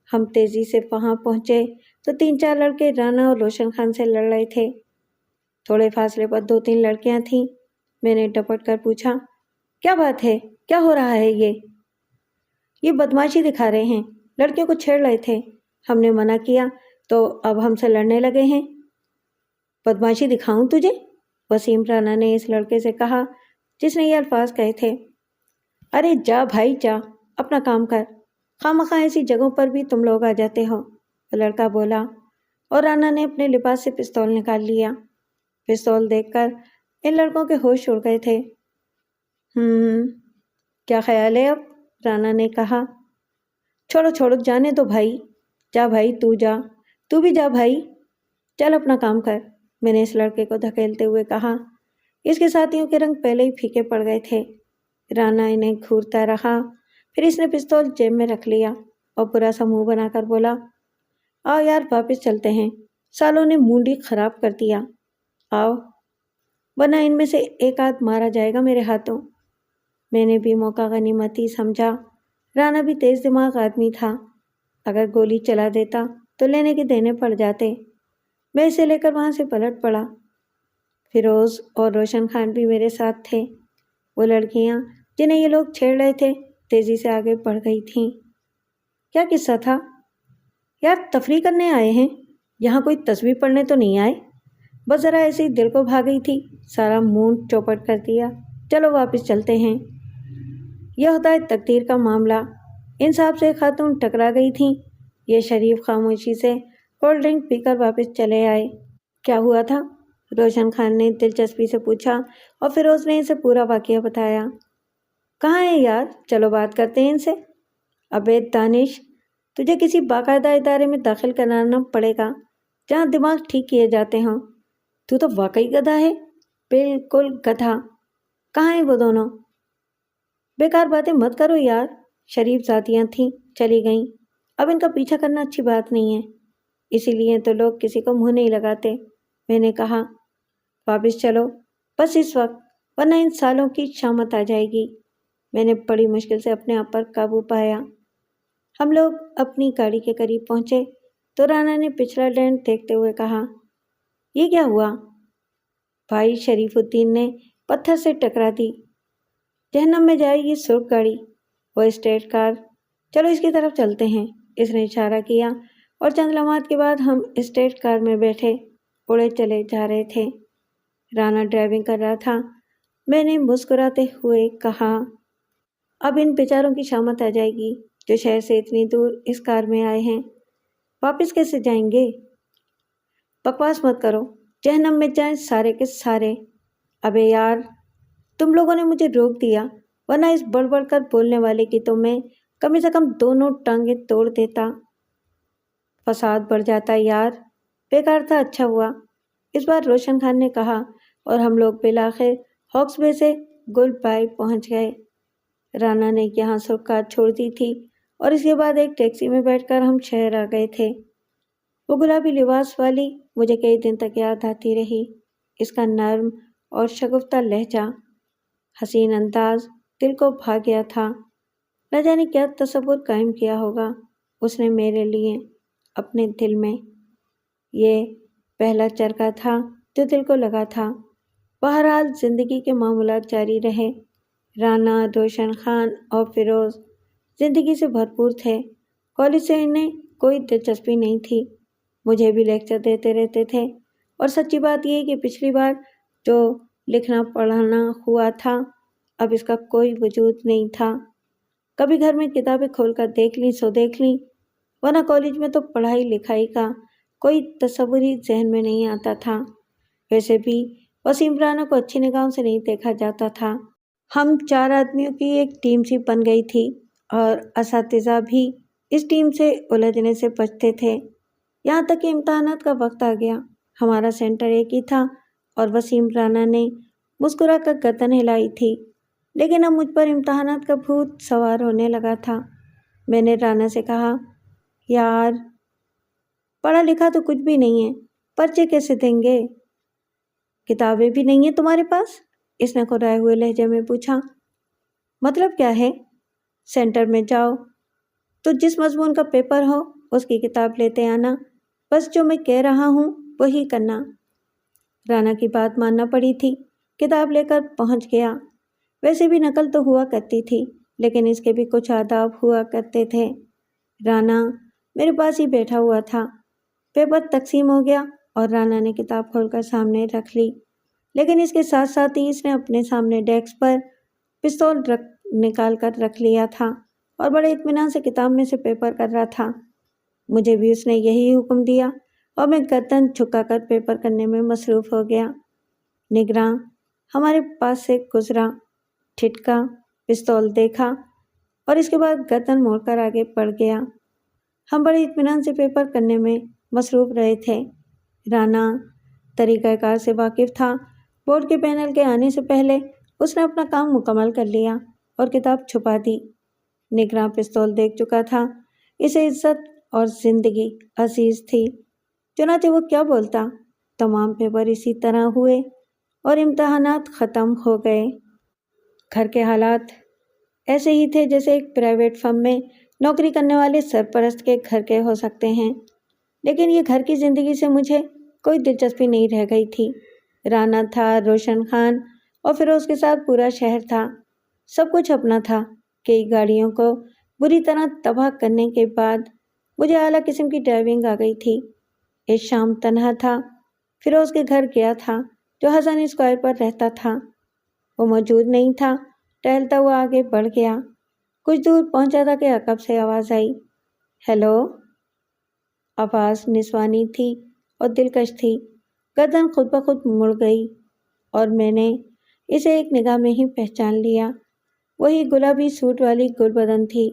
ہم تیزی سے وہاں پہنچے تو 3-4 لڑکے رانا اور روشن خان سے لڑ رہے تھے۔ تھوڑے فاصلے پر 2-3 لڑکیاں تھیں۔ میں نے ٹپٹ کر پوچھا، کیا بات ہے؟ کیا ہو رہا ہے یہ بدماشی دکھا رہے ہیں، لڑکیوں کو چھیڑ رہے تھے، ہم نے منع کیا تو اب ہم سے لڑنے لگے ہیں۔ بدماشی دکھاؤں تجھے؟ وسیم رانا نے اس لڑکے سے کہا جس نے یہ الفاظ کہے تھے۔ ارے جا بھائی جا، اپنا کام کر، خواہ ایسی جگہوں پر بھی تم لوگ آ جاتے ہو، وہ لڑکا بولا، اور رانا نے اپنے لباس سے پستول نکال لیا۔ پستول دیکھ کر ان لڑکوں کے ہوش اڑ گئے تھے۔ کیا خیال ہے اب؟ رانا نے کہا۔ چھوڑو جانے دو بھائی، جا بھائی تو جا، تو بھی جا بھائی، چل اپنا کام کر، میں نے اس لڑکے کو دھکیلتے ہوئے کہا۔ اس کے ساتھیوں کے رنگ پہلے ہی پھیکے پڑ گئے تھے۔ رانا انہیں گھورتا رہا، پھر اس نے پستول جیب میں رکھ لیا اور برا سا منہ بنا کر بولا، آؤ یار واپس چلتے ہیں، سالوں نے مونڈی خراب کر دیا، آؤ ورنہ ان میں سے ایک آدھ مارا جائے گا میرے ہاتھوں۔ میں نے بھی موقع غنیمت ہی سمجھا، رانا بھی تیز دماغ آدمی تھا، اگر گولی چلا دیتا تو لینے کے دینے پڑ جاتے۔ میں اسے لے کر وہاں سے پلٹ پڑا۔ فیروز اور روشن خان بھی میرے ساتھ تھے۔ وہ لڑکیاں جنہیں یہ لوگ چھیڑ رہے تھے تیزی سے آگے بڑھ گئی تھیں۔ کیا قصہ تھا؟ یار تفریح کرنے آئے ہیں، یہاں کوئی تصویر پڑھنے تو نہیں آئے؟ بس ذرا ایسے ہی دل کو بھا گئی تھی، سارا مونڈ چوپٹ کر دیا، چلو واپس چلتے ہیں۔ یہ ہوتا ہے تقدیر کا معاملہ۔ انصاف سے خاتون ٹکرا گئی تھیں، یہ شریف خاموشی سے کولڈ ڈرنک پی کر واپس چلے آئے۔ کیا ہوا تھا؟ روشن خان نے دلچسپی سے پوچھا اور فیروز نے اسے پورا واقعہ بتایا۔ کہاں ہے یار؟ چلو بات کرتے ہیں ان سے۔ ابے دانش، تجھے کسی باقاعدہ ادارے میں داخل کرانا پڑے گا جہاں دماغ ٹھیک کیے جاتے ہوں۔ تو واقعی گدھا ہے، بالکل گدھا۔ کہاں ہیں وہ دونوں؟ بیکار باتیں مت کرو یار، شریف ذاتیاں تھیں، چلی گئیں، اب ان کا پیچھا کرنا اچھی بات نہیں ہے، اسی لیے تو لوگ کسی کو منہ نہیں لگاتے۔ میں نے کہا، واپس چلو بس اس وقت، ورنہ ان سالوں کی شامت آ جائے گی۔ میں نے بڑی مشکل سے اپنے آپ پر قابو پایا۔ ہم لوگ اپنی گاڑی کے قریب پہنچے تو رانا نے پچھلا ڈینٹ دیکھتے ہوئے کہا، یہ کیا ہوا؟ بھائی شریف الدین نے پتھر سے ٹکرا دی، جہنم میں جائے گی سرخ گاڑی، وہ اسٹیٹ کار، چلو اس کی طرف چلتے ہیں۔ اس نے اشارہ کیا اور چند لمحات کے بعد ہم اسٹیٹ کار میں بیٹھے اڑے چلے جا رہے تھے۔ رانا ڈرائیونگ کر رہا تھا۔ میں نے مسکراتے ہوئے کہا، اب ان بیچاروں کی شامت آ جائے گی جو شہر سے اتنی دور اس کار میں آئے ہیں، واپس کیسے جائیں گے؟ بکواس مت کرو، جہنم میں جائیں سارے کے سارے۔ ابے یار، تم لوگوں نے مجھے روک دیا، ورنہ اس بڑھ بڑھ کر بولنے والے کی تو میں کم سے کم دونوں ٹانگیں توڑ دیتا۔ فساد بڑھ جاتا یار، بیکار تھا، اچھا ہوا، اس بار روشن خان نے کہا، اور ہم لوگ بالآخر ہاکس بے سے گل بائے پہنچ گئے۔ رانا نے یہاں سرخ کار چھوڑ دی تھی اور اس کے بعد ایک ٹیکسی میں بیٹھ کر ہم شہر آ گئے تھے۔ وہ گلابی لباس والی مجھے کئی دن تک یاد آتی رہی، اس کا نرم اور شگفتہ لہجہ، حسین انداز دل کو بھا گیا تھا۔ نہ جانے کیا تصور قائم کیا ہوگا اس نے میرے لیے اپنے دل میں۔ یہ پہلا چرخہ تھا جو دل کو لگا تھا۔ بہرحال زندگی کے معمولات جاری رہے۔ رانا، روشن خان اور فیروز زندگی سے بھرپور تھے۔ کالج سے انہیں کوئی دلچسپی نہیں تھی، مجھے بھی لیکچر دیتے رہتے تھے، اور سچی بات یہ کہ پچھلی بار جو لکھنا پڑھنا ہوا تھا اب اس کا کوئی وجود نہیں تھا۔ کبھی گھر میں کتابیں کھول کر دیکھ لیں سو دیکھ لیں، ورنہ کالج میں تو پڑھائی لکھائی کا کوئی تصور ہی ذہن میں نہیں آتا تھا۔ ویسے بھی وسیم رانا کو اچھی نگاہوں سے نہیں دیکھا جاتا تھا۔ ہم 4 آدمیوں کی ایک ٹیم سی بن گئی تھی اور اساتذہ بھی اس ٹیم سے الجھنے سے بچتے تھے، یہاں تک کہ امتحانات کا وقت آ گیا۔ ہمارا سینٹر ایک ہی تھا اور وسیم رانا نے مسکرا کر گردن ہلائی تھی، لیکن اب مجھ پر امتحانات کا بھوت سوار ہونے لگا تھا۔ میں نے رانا سے کہا، یار پڑھا لکھا تو کچھ بھی نہیں ہے، پرچے کیسے دیں گے؟ کتابیں بھی نہیں ہیں تمہارے پاس؟ اس نے کھرائے ہوئے لہجے میں پوچھا۔ مطلب کیا ہے؟ سینٹر میں جاؤ تو جس مضمون کا پیپر ہو اس کی کتاب لیتے آنا، بس جو میں کہہ رہا ہوں وہی کرنا۔ رانا کی بات ماننا پڑی تھی۔ کتاب لے کر پہنچ گیا۔ ویسے بھی نقل تو ہوا کرتی تھی، لیکن اس کے بھی کچھ آداب ہوا کرتے تھے۔ رانا میرے پاس ہی بیٹھا ہوا تھا۔ پیپر تقسیم ہو گیا اور رانا نے کتاب کھول کر سامنے رکھ لی، لیکن اس کے ساتھ ساتھ ہی اس نے اپنے سامنے ڈیسک پر پستول نکال کر رکھ لیا تھا اور بڑے اطمینان سے کتاب میں سے پیپر کر رہا تھا۔ مجھے بھی اس نے یہی حکم دیا اور میں گردن جھکا کر پیپر کرنے میں مصروف ہو گیا۔ نگراں ہمارے پاس سے گزرا، ٹھٹکا، پستول دیکھا اور اس کے بعد گردن موڑ کر آگے بڑھ گیا۔ ہم بڑے اطمینان سے پیپر کرنے میں مصروف رہے تھے۔ رانا طریقہ کار سے واقف تھا۔ بورڈ کے پینل کے آنے سے پہلے اس نے اپنا کام مکمل کر لیا اور کتاب چھپا دی۔ نگراں پستول دیکھ چکا تھا۔ اسے عزت اور زندگی عزیز تھی، چنانچہ وہ کیا بولتا۔ تمام پیپر اسی طرح ہوئے اور امتحانات ختم ہو گئے۔ گھر کے حالات ایسے ہی تھے جیسے ایک پرائیویٹ فرم میں نوکری کرنے والے سرپرست کے گھر کے ہو سکتے ہیں، لیکن یہ گھر کی زندگی سے مجھے کوئی دلچسپی نہیں رہ گئی تھی۔ رانا تھا، روشن خان اور فیروز کے ساتھ پورا شہر تھا۔ سب کچھ اپنا تھا۔ کئی گاڑیوں کو بری طرح تباہ کرنے کے بعد مجھے اعلیٰ قسم کی ڈرائیونگ آ گئی تھی۔ ایک شام تنہا تھا، فیروز کے گھر گیا تھا جو حسن اسکوائر پر رہتا تھا۔ وہ موجود نہیں تھا۔ ٹہلتا ہوا آگے بڑھ گیا۔ کچھ دور پہنچا تھا کہ عقب سے آواز آئی، ہیلو۔ آواز نسوانی تھی اور دلکش تھی۔ گردن خود بخود مڑ گئی اور میں نے اسے ایک نگاہ میں ہی پہچان لیا۔ وہی گلابی سوٹ والی گل بدن تھی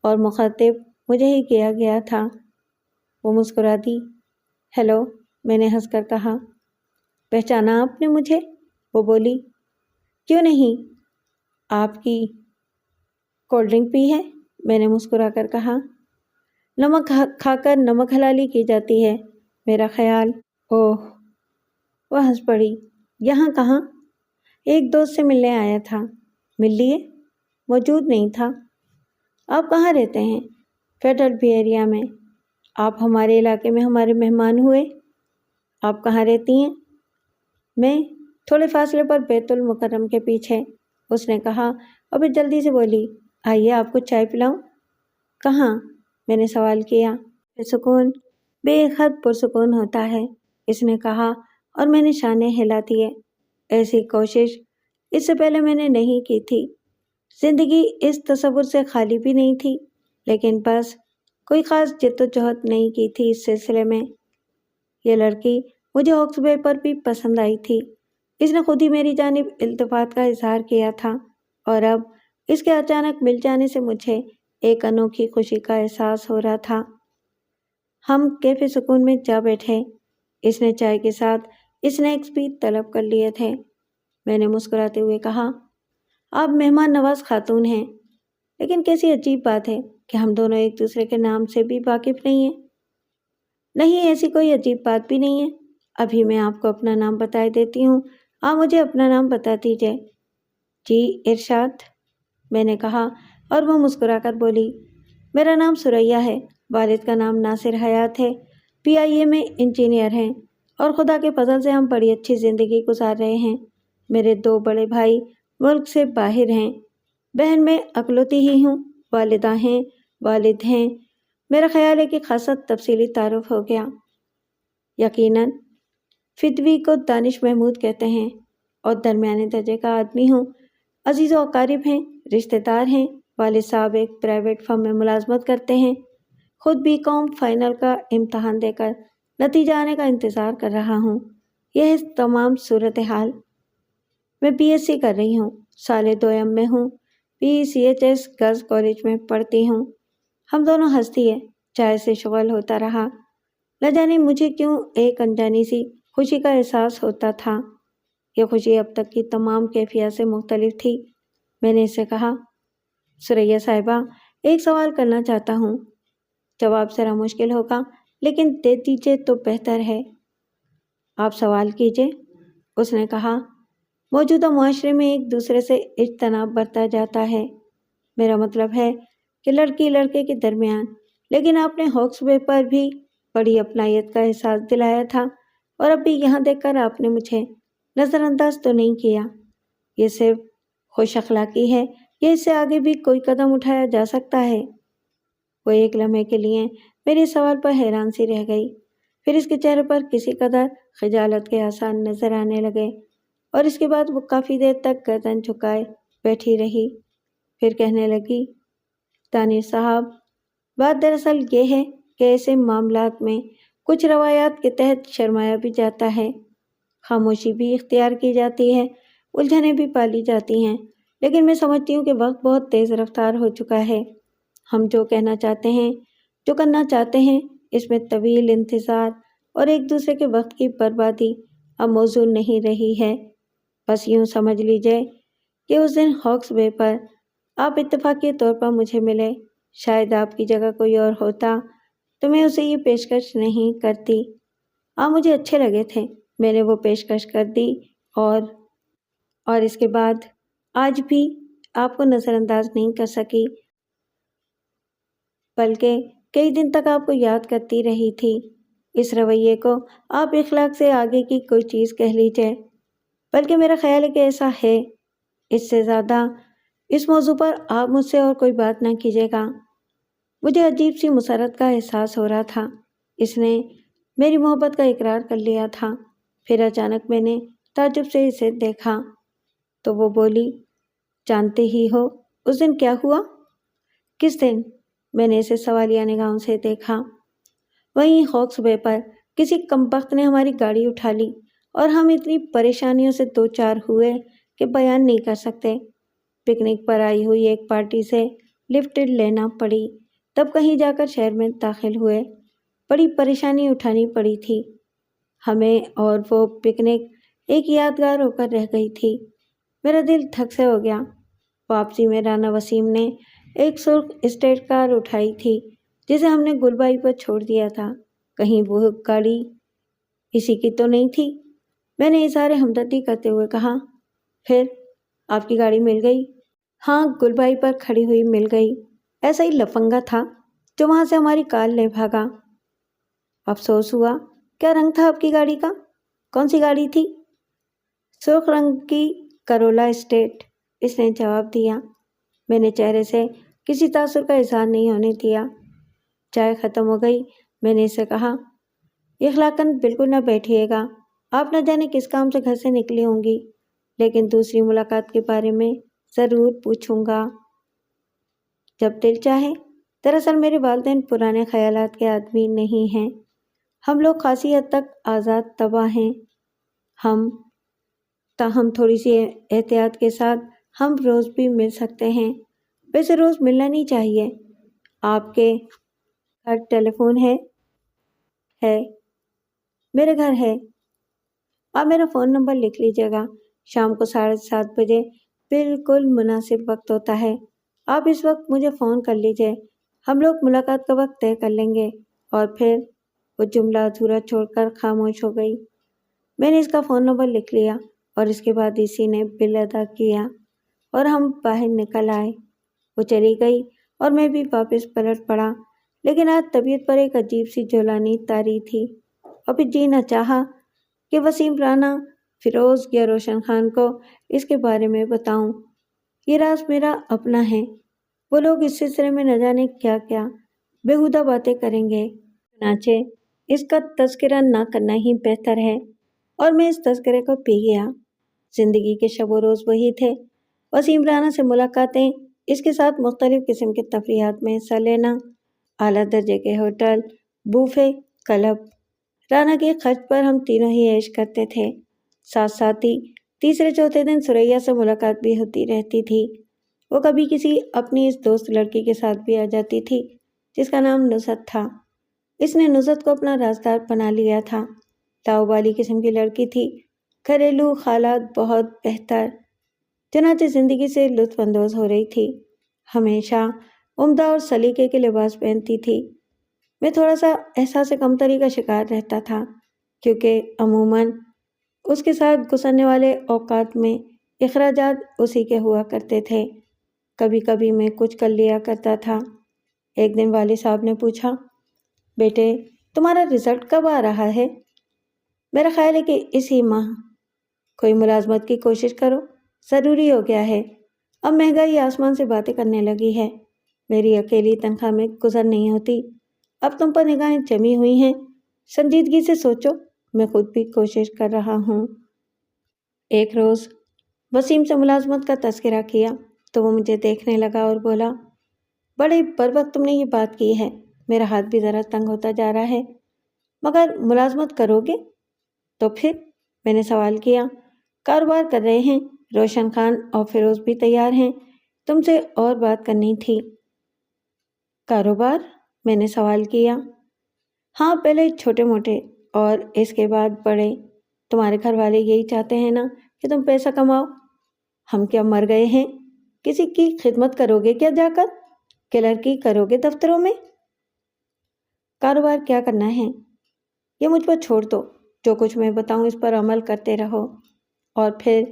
اور مخاطب مجھے ہی کیا گیا تھا۔ وہ مسکرا دی۔ ہیلو، میں نے ہنس کر کہا۔ پہچانا آپ نے مجھے؟ وہ بولی۔ کیوں نہیں، آپ کی کولڈ ڈرنک پی ہے؟ میں نے مسکرا کر کہا۔ نمک کھا کر نمک حلالی کی جاتی ہے میرا خیال۔ اوہ، وہ ہنس پڑی۔ یہاں کہاں؟ ایک دوست سے ملنے آیا تھا۔ مل لیے؟ موجود نہیں تھا۔ آپ کہاں رہتے ہیں؟ فیڈرل بھی ایریا میں۔ آپ ہمارے علاقے میں ہمارے مہمان ہوئے۔ آپ کہاں رہتی ہیں؟ میں تھوڑے فاصلے پر بیت المکرم کے پیچھے، اس نے کہا اور پھر جلدی سے بولی، آئیے آپ کو چائے پلاؤں۔ کہاں؟ میں نے سوال کیا۔ سکون بے حد پرسکون ہوتا ہے، اس نے کہا اور میں نے شانے ہلا دیے۔ ایسی کوشش اس سے پہلے میں نے نہیں کی تھی۔ زندگی اس تصور سے خالی بھی نہیں تھی، لیکن بس کوئی خاص جدوجہد نہیں کی تھی اس سلسلے میں۔ یہ لڑکی مجھے ہوکس بے پر بھی پسند آئی تھی۔ اس نے خود ہی میری جانب التفات کا اظہار کیا تھا اور اب اس کے اچانک مل جانے سے مجھے ایک انوکھی خوشی کا احساس ہو رہا تھا۔ ہم کیفے سکون میں جا بیٹھے۔ اس نے چائے کے ساتھ اسنیکس بھی طلب کر لیے تھے۔ میں نے مسکراتے ہوئے کہا، آپ مہمان نواز خاتون ہیں، لیکن کیسی عجیب بات ہے کہ ہم دونوں ایک دوسرے کے نام سے بھی واقف نہیں ہیں۔ نہیں، ایسی کوئی عجیب بات بھی نہیں ہے۔ ابھی میں آپ کو اپنا نام بتا دیتی ہوں، آپ مجھے اپنا نام بتا دیجیے۔ جی ارشاد، میں نے کہا اور وہ مسکرا کر بولی، میرا نام سریا ہے، والد کا نام ناصر حیات ہے، PIA میں انجینئر ہیں اور خدا کے فضل سے ہم بڑی اچھی زندگی گزار رہے ہیں۔ میرے 2 بڑے بھائی ملک سے باہر ہیں، بہن میں اکلوتی ہی ہوں، والدہ ہیں، والد ہیں۔ میرا خیال ہے کہ خاصا تفصیلی تعارف ہو گیا۔ یقیناً فدوی کو دانش محمود کہتے ہیں اور درمیانے درجے کا آدمی ہوں، عزیز و اقارب ہیں، رشتہ دار ہیں۔ والد صاحب ایک پرائیویٹ فرم میں ملازمت کرتے ہیں۔ خود BCom فائنل کا امتحان دے کر نتیجہ آنے کا انتظار کر رہا ہوں۔ یہ ہے تمام صورتحال۔ میں BSc کر رہی ہوں، سال دوئم میں ہوں، PCHS گرلز کالج میں پڑھتی ہوں۔ ہم دونوں ہنستی ہے، چائے سے شغل ہوتا رہا۔ نہ جانے مجھے کیوں ایک انجانی سی خوشی کا احساس ہوتا تھا۔ یہ خوشی اب تک کی تمام کیفیات سے مختلف تھی۔ میں نے اس سے کہا، سریا صاحبہ، ایک سوال کرنا چاہتا ہوں۔ جواب ذرا مشکل ہوگا، لیکن دے دیجیے تو بہتر ہے۔ آپ سوال کیجیے، اس نے کہا۔ موجودہ معاشرے میں ایک دوسرے سے اجتناب برتا جاتا ہے، میرا مطلب ہے کہ لڑکی لڑکے کے درمیان، لیکن آپ نے ہوکس بے پر بھی بڑی اپنائیت کا احساس دلایا تھا، اور اب بھی یہاں دیکھ کر آپ نے مجھے نظر انداز تو نہیں کیا۔ یہ صرف خوش اخلاقی ہے یا اس سے آگے بھی کوئی قدم اٹھایا جا سکتا ہے؟ وہ ایک لمحے کے لیے میرے سوال پر حیران سی رہ گئی، پھر اس کے چہرے پر کسی قدر خجالت کے آثار نظر آنے لگے، اور اس کے بعد وہ کافی دیر تک گردن جھکائے بیٹھی رہی۔ پھر کہنے لگی، دانش صاحب، بات دراصل یہ ہے کہ ایسے معاملات میں کچھ روایات کے تحت شرمایا بھی جاتا ہے، خاموشی بھی اختیار کی جاتی ہے، الجھنیں بھی پالی جاتی ہیں، لیکن میں سمجھتی ہوں کہ وقت بہت تیز رفتار ہو چکا ہے۔ ہم جو کہنا چاہتے ہیں، جو کرنا چاہتے ہیں، اس میں طویل انتظار اور ایک دوسرے کے وقت کی بربادی اب موضوع نہیں رہی ہے۔ بس یوں سمجھ لیجئے کہ اس دن ہاکس بے پر آپ اتفاقی طور پر مجھے ملے۔ شاید آپ کی جگہ کوئی اور ہوتا تو میں اسے یہ پیشکش نہیں کرتی۔ آپ مجھے اچھے لگے تھے، میں نے وہ پیشکش کر دی، اور اس کے بعد آج بھی آپ کو نظر انداز نہیں کر سکی، بلکہ کئی دن تک آپ کو یاد کرتی رہی تھی۔ اس رویے کو آپ اخلاق سے آگے کی کوئی چیز کہہ لیجئے، بلکہ میرا خیال ہے کہ ایسا ہے۔ اس سے زیادہ اس موضوع پر آپ مجھ سے اور کوئی بات نہ کیجیے گا۔ مجھے عجیب سی مسرت کا احساس ہو رہا تھا، اس نے میری محبت کا اقرار کر لیا تھا۔ پھر اچانک میں نے تعجب سے اسے دیکھا تو وہ بولی، جانتے ہی ہو اس دن کیا ہوا؟ کس دن؟ میں نے اسے سوالیہ نگاہوں سے دیکھا۔ وہیں ہاکس بے پر کسی کمبخت نے ہماری گاڑی اٹھا لی، اور ہم اتنی پریشانیوں سے دو چار ہوئے کہ بیان نہیں کر سکتے۔ پکنک پر آئی ہوئی ایک پارٹی سے لفٹ لینا پڑی، تب کہیں جا کر شہر میں داخل ہوئے۔ بڑی پریشانی اٹھانی پڑی تھی ہمیں، اور وہ پکنک ایک یادگار ہو کر رہ گئی تھی۔ میرا دل دھک سے ہو گیا۔ واپسی میں رانا وسیم نے ایک سرخ اسٹیٹ کار اٹھائی تھی جسے ہم نے گلبائی پر چھوڑ دیا تھا۔ کہیں وہ گاڑی اسی کی تو نہیں تھی؟ میں نے اظہار ہمدردی کرتے ہوئے کہا۔ پھر آپ کی گاڑی مل گئی؟ ہاں، گلبائی پر کھڑی ہوئی مل گئی۔ ایسا ہی لفنگا تھا جو وہاں سے ہماری کار لے بھاگا۔ افسوس ہوا۔ کیا رنگ تھا آپ کی گاڑی کا؟ کون سی گاڑی تھی؟ سرخ رنگ کی کرولا اسٹیٹ، اس نے جواب دیا۔ میں نے چہرے سے کسی تاثر کا اظہار نہیں ہونے دیا۔ چائے ختم ہو گئی، میں نے اسے کہا، اخلاقاً بالکل نہ بیٹھیے گا، آپ نہ جانے کس کام سے گھر سے نکلی ہوں گی، لیکن دوسری ملاقات کے بارے میں ضرور پوچھوں گا جب دل چاہے۔ دراصل میرے والدین پرانے خیالات کے آدمی نہیں ہیں، ہم لوگ خاصی حد تک آزاد طبع ہیں۔ تاہم تھوڑی سی احتیاط کے ساتھ ہم روز بھی مل سکتے ہیں۔ ویسے روز ملنا نہیں چاہیے۔ آپ کے گھر ٹیلی فون ہے؟ میرے گھر ہے۔ آپ میرا فون نمبر لکھ لیجیے گا۔ شام کو 7:30 بجے بالکل مناسب وقت ہوتا ہے، آپ اس وقت مجھے فون کر لیجیے، ہم لوگ ملاقات کا وقت طے کر لیں گے۔ اور پھر وہ جملہ ادھورا چھوڑ کر خاموش ہو گئی۔ میں نے اس کا فون نمبر لکھ لیا، اور اس کے بعد اسی نے بل ادا کیا اور ہم باہر نکل آئے۔ وہ چلی گئی اور میں بھی واپس پلٹ پڑا، لیکن آج طبیعت پر ایک عجیب سی جولانی طاری تھی، اور پھر جی نہ چاہا کہ وسیم رانا، فیروز یا روشن خان کو اس کے بارے میں بتاؤں۔ یہ راز میرا اپنا ہے، وہ لوگ اس سلسلے میں نہ جانے کیا کیا بےہودہ باتیں کریں گے، چنانچہ اس کا تذکرہ نہ کرنا ہی بہتر ہے۔ اور میں اس تذکرے کو پی گیا۔ زندگی کے شب و روز وہی تھے، وسیم رانا سے ملاقاتیں، اس کے ساتھ مختلف قسم کے تفریحات میں حصہ لینا، اعلیٰ درجے کے ہوٹل، بوفے، کلب۔ رانا کے خرچ پر ہم تینوں ہی عیش کرتے تھے۔ ساتھ ساتھ ہی تیسرے چوتھے دن سریا سے ملاقات بھی ہوتی رہتی تھی۔ وہ کبھی کسی اپنی اس دوست لڑکی کے ساتھ بھی آ جاتی تھی جس کا نام نصرت تھا۔ اس نے نصرت کو اپنا رازدار بنا لیا تھا۔ لاؤبالی قسم کی لڑکی تھی، گھریلو حالات بہت بہتر، چنانچہ زندگی سے لطف اندوز ہو رہی تھی۔ ہمیشہ عمدہ اور سلیقے کے لباس پہنتی تھی۔ میں تھوڑا سا احساس کمتری کا شکار رہتا تھا، کیونکہ عموماً اس کے ساتھ گزرنے والے اوقات میں اخراجات اسی کے ہوا کرتے تھے۔ کبھی کبھی میں کچھ کر لیا کرتا تھا۔ ایک دن والد صاحب نے پوچھا، بیٹے تمہارا رزلٹ کب آ رہا ہے؟ میرا خیال ہے کہ اسی ماہ۔ کوئی ملازمت کی کوشش کرو، ضروری ہو گیا ہے۔ اب مہنگائی آسمان سے باتیں کرنے لگی ہے، میری اکیلی تنخواہ میں گزر نہیں ہوتی۔ اب تم پر نگاہیں جمی ہوئی ہیں، سنجیدگی سے سوچو، میں خود بھی کوشش کر رہا ہوں۔ ایک روز وسیم سے ملازمت کا تذکرہ کیا تو وہ مجھے دیکھنے لگا اور بولا، بڑے بروقت تم نے یہ بات کی ہے، میرا ہاتھ بھی ذرا تنگ ہوتا جا رہا ہے، مگر ملازمت کرو گے؟ تو پھر؟ میں نے سوال کیا۔ کاروبار کر رہے ہیں، روشن خان اور فیروز بھی تیار ہیں، تم سے اور بات کرنی تھی۔ کاروبار؟ میں نے سوال کیا۔ ہاں، پہلے چھوٹے موٹے اور اس کے بعد بڑے۔ تمہارے گھر والے یہی چاہتے ہیں نا کہ تم پیسہ کماؤ۔ ہم کیا مر گئے ہیں؟ کسی کی خدمت کرو گے کیا جا کر؟ کلرکی کرو گے دفتروں میں؟ کاروبار کیا کرنا ہے یہ مجھ پر چھوڑ دو، جو کچھ میں بتاؤں اس پر عمل کرتے رہو۔ اور پھر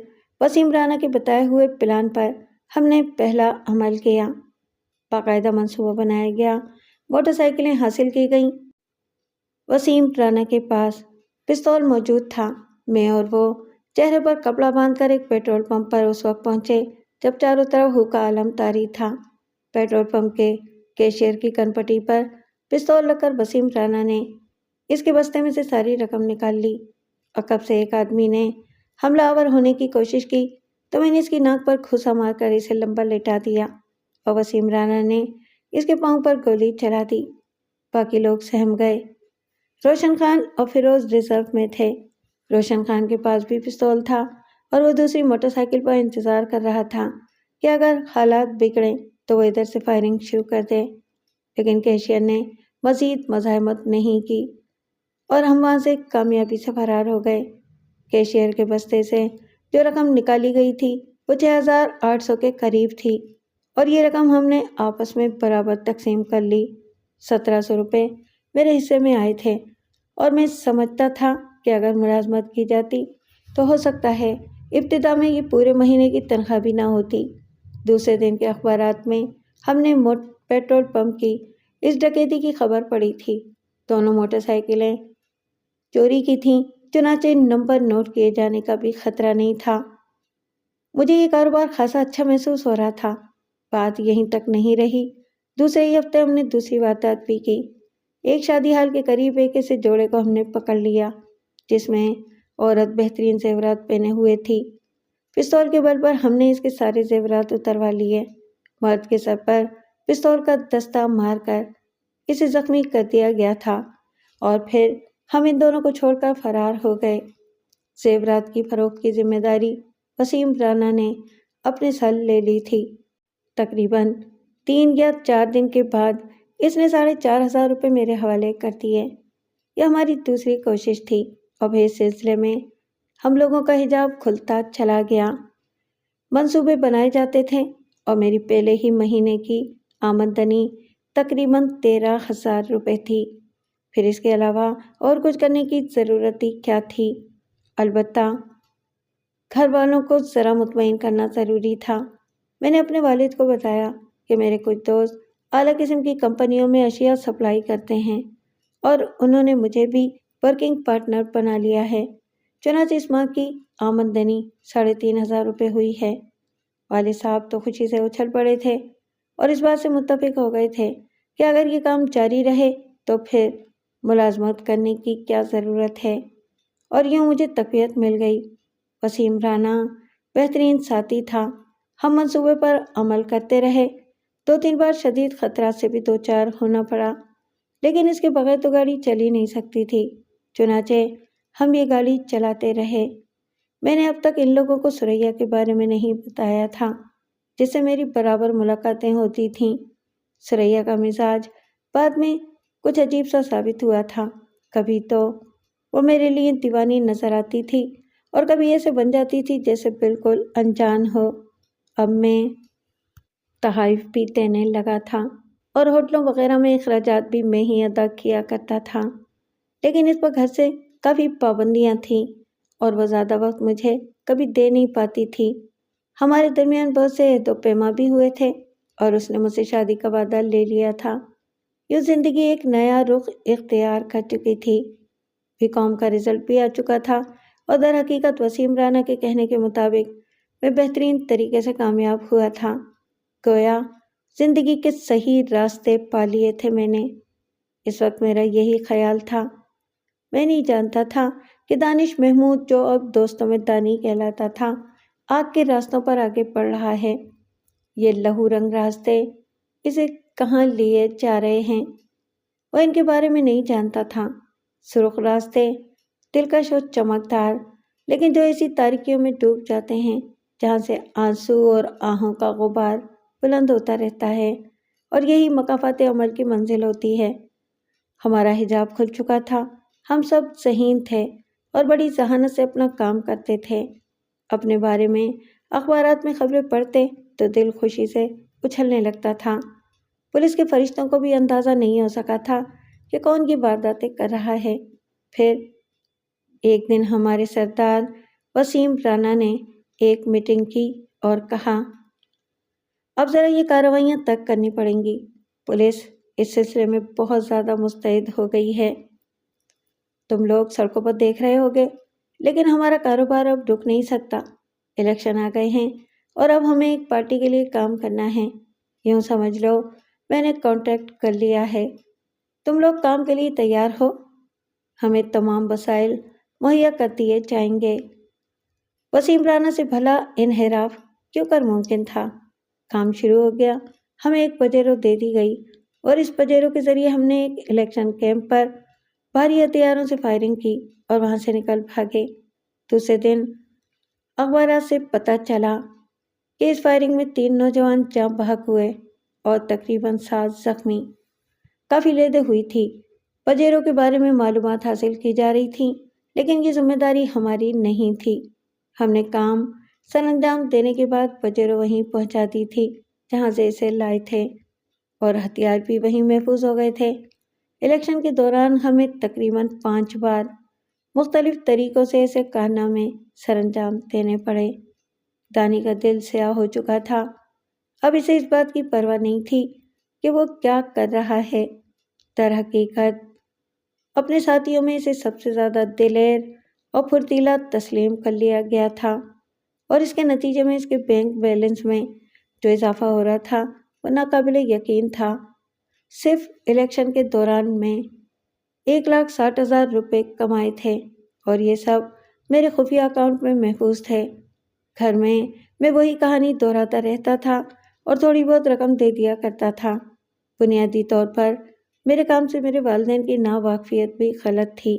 وسیم رانا کے بتائے ہوئے پلان پر ہم نے پہلا عمل کیا۔ باقاعدہ منصوبہ بنایا گیا، موٹر سائیکلیں حاصل کی گئیں۔ وسیم رانا کے پاس پستول موجود تھا۔ میں اور وہ چہرے پر کپڑا باندھ کر ایک پیٹرول پمپ پر اس وقت پہنچے جب چاروں طرف ہو کا عالم طاری تھا۔ پیٹرول پمپ کے کیشیئر کی کنپٹی پر پستول رکھ کر وسیم رانا نے اس کے بستے میں سے ساری رقم نکال لی۔ عقب سے ایک آدمی نے حملہ آور ہونے کی کوشش کی تو میں نے اس کی ناک پر گھوسا مار کر اسے لمبا لٹا دیا اور وسیم رانا نے اس کے پاؤں پر گولی چلا دی۔ باقی لوگ سہم گئے۔ روشن خان اور فیروز ریزرو میں تھے۔ روشن خان کے پاس بھی پستول تھا اور وہ دوسری موٹر سائیکل پر انتظار کر رہا تھا کہ اگر حالات بگڑیں تو وہ ادھر سے فائرنگ شروع کر دے، لیکن کیشیئر نے مزید مزاحمت نہیں کی اور ہم وہاں سے کامیابی سے فرار ہو گئے۔ کیشیئر کے بستے سے جو رقم نکالی گئی تھی وہ 6,800 کے قریب تھی اور یہ رقم ہم نے آپس میں برابر تقسیم کر لی۔ 1,700 روپے میرے حصے میں آئے تھے اور میں سمجھتا تھا کہ اگر ملازمت کی جاتی تو ہو سکتا ہے ابتدا میں یہ پورے مہینے کی تنخواہ بھی نہ ہوتی۔ دوسرے دن کے اخبارات میں ہم نے پیٹرول پمپ کی اس ڈکیتی کی خبر پڑی تھی۔ دونوں موٹر سائیکلیں چوری کی تھیں، چنانچہ نمبر نوٹ کیے جانے کا بھی خطرہ نہیں تھا۔ مجھے یہ کاروبار خاصا اچھا محسوس ہو رہا تھا۔ بات یہیں تک نہیں رہی، دوسرے ہی ہفتے ہم نے دوسری واردات بھی کی۔ ایک شادی ہال کے قریب ایک ایسے جوڑے کو ہم نے پکڑ لیا جس میں عورت بہترین زیورات پہنے ہوئے تھی۔ پستول کے بل پر ہم نے اس کے سارے زیورات اتروا لیے۔ مرد کے سر پر پستول کا دستہ مار کر اسے زخمی کر دیا گیا تھا اور پھر ہم ان دونوں کو چھوڑ کر فرار ہو گئے۔ زیورات کی فروخت کی ذمہ داری وسیم رانا نے اپنے سر لے لی تھی۔ تقریباً 3 یا 4 دن کے بعد اس نے 4,500 روپے میرے حوالے کر دیے۔ یہ ہماری دوسری کوشش تھی اور اس سلسلے میں ہم لوگوں کا حجاب کھلتا چلا گیا۔ منصوبے بنائے جاتے تھے اور میری پہلے ہی مہینے کی آمدنی تقریباً 13,000 روپے تھی۔ پھر اس کے علاوہ اور کچھ کرنے کی ضرورت ہی کیا تھی؟ البتہ گھر والوں کو ذرا مطمئن کرنا ضروری تھا۔ میں نے اپنے والد کو بتایا کہ میرے کچھ دوست اعلیٰ قسم کی کمپنیوں میں اشیاء سپلائی کرتے ہیں اور انہوں نے مجھے بھی ورکنگ پارٹنر بنا لیا ہے۔ چنانچہ اس ماہ کی آمدنی 3,500 روپے ہوئی ہے۔ والد صاحب تو خوشی سے اچھل پڑے تھے اور اس بات سے متفق ہو گئے تھے کہ اگر یہ کام جاری رہے تو پھر ملازمت کرنے کی کیا ضرورت ہے، اور یوں مجھے تقویت مل گئی۔ وسیم رانا بہترین ساتھی تھا۔ ہم منصوبے پر عمل کرتے رہے، 2-3 بار شدید خطرات سے بھی دوچار ہونا پڑا، لیکن اس کے بغیر تو گاڑی چل ہی نہیں سکتی تھی۔ چنانچہ ہم یہ گاڑی چلاتے رہے۔ میں نے اب تک ان لوگوں کو سریا کے بارے میں نہیں بتایا تھا جس سے میری برابر ملاقاتیں ہوتی تھیں۔ سریا کا مزاج بعد میں کچھ عجیب سا ثابت ہوا تھا۔ کبھی تو وہ میرے لیے دیوانی نظر آتی تھی اور کبھی ایسے بن جاتی تھی جیسے بالکل انجان ہو۔ اب میں تحائف بھی دینے لگا تھا اور ہوٹلوں وغیرہ میں اخراجات بھی میں ہی ادا کیا کرتا تھا، لیکن اس پر گھر سے کافی پابندیاں تھیں اور وہ زیادہ وقت مجھے کبھی دے نہیں پاتی تھی۔ ہمارے درمیان بہت سے عہد و پیما بھی ہوئے تھے اور اس نے مجھ سے شادی کا وعدہ لے لیا تھا، یوں زندگی ایک نیا رخ اختیار کر چکی تھی۔ BCom کا رزلٹ بھی آ چکا تھا اور در حقیقت وسیم رانا کے کہنے کے مطابق میں بہترین طریقے سے کامیاب ہوا تھا۔ گویا زندگی کے صحیح راستے پا لیے تھے میں نے۔ اس وقت میرا یہی خیال تھا۔ میں نہیں جانتا تھا کہ دانش محمود جو اب دوستوں میں دانی کہلاتا تھا، آگ کے راستوں پر آگے بڑھ رہا ہے۔ یہ لہو رنگ راستے اسے کہاں لیے جا رہے ہیں، وہ ان کے بارے میں نہیں جانتا تھا۔ سرخ راستے، دلکش و چمکدار، لیکن جو ایسی تاریکیوں میں ڈوب جاتے ہیں جہاں سے آنسو اور آہوں کا غبار بلند ہوتا رہتا ہے، اور یہی مقافات عمر کی منزل ہوتی ہے۔ ہمارا حجاب کھل چکا تھا، ہم سب ذہین تھے اور بڑی ذہانت سے اپنا کام کرتے تھے۔ اپنے بارے میں اخبارات میں خبریں پڑھتے تو دل خوشی سے اچھلنے لگتا تھا۔ پولیس کے فرشتوں کو بھی اندازہ نہیں ہو سکا تھا کہ کون یہ وارداتیں کر رہا ہے۔ پھر ایک دن ہمارے سردار وسیم رانا نے ایک میٹنگ کی اور کہا، اب ذرا یہ کارروائیاں تک کرنی پڑیں گی۔ پولیس اس سلسلے میں بہت زیادہ مستعد ہو گئی ہے۔ تم لوگ سڑکوں پر دیکھ رہے ہوگے، لیکن ہمارا کاروبار اب رک نہیں سکتا۔ الیکشن آ گئے ہیں اور اب ہمیں ایک پارٹی کے لیے کام کرنا ہے۔ یوں سمجھ لو میں نے کانٹریکٹ کر لیا ہے۔ تم لوگ کام کے لیے تیار ہو؟ ہمیں تمام وسائل مہیا کر دیے جائیں گے۔ وسیم رانا سے بھلا انحراف کیوں کر ممکن تھا؟ کام شروع ہو گیا۔ ہمیں ایک پجیرو دے دی گئی اور اس پجیرو کے ذریعے ہم نے ایک الیکشن کیمپ پر بھاری ہتھیاروں سے فائرنگ کی اور وہاں سے نکل بھاگے۔ دوسرے دن اخبارات سے پتہ چلا کہ اس فائرنگ میں 3 نوجوان جاں بحق ہوئے اور تقریباً 7 زخمی۔ کافی لیدیں ہوئی تھی۔ پجیرو کے بارے میں معلومات حاصل کی جا رہی تھیں، لیکن یہ ذمہ داری ہماری نہیں تھی۔ ہم نے کام سر انجام دینے کے بعد پجیرو وہیں پہنچا دی تھی جہاں سے اسے لائے تھے، اور ہتھیار بھی وہیں محفوظ ہو گئے تھے۔ الیکشن کے دوران ہمیں تقریباً 5 بار مختلف طریقوں سے ایسے کارنامے سر انجام دینے پڑے۔ دانی کا دل سیاہ ہو چکا تھا۔ اب اسے اس بات کی پرواہ نہیں تھی کہ وہ کیا کر رہا ہے۔ در حقیقت اپنے ساتھیوں میں اسے سب سے زیادہ دلیر اور پھرتیلا تسلیم کر لیا گیا تھا، اور اس کے نتیجے میں اس کے بینک بیلنس میں جو اضافہ ہو رہا تھا وہ ناقابل یقین تھا۔ صرف الیکشن کے دوران میں 1,60,000 روپے کمائے تھے، اور یہ سب میرے خفیہ اکاؤنٹ میں محفوظ تھے۔ گھر میں وہی کہانی دہراتا رہتا تھا اور تھوڑی بہت رقم دے دیا کرتا تھا۔ بنیادی طور پر میرے کام سے میرے والدین کی ناواقفیت بھی غلط تھی۔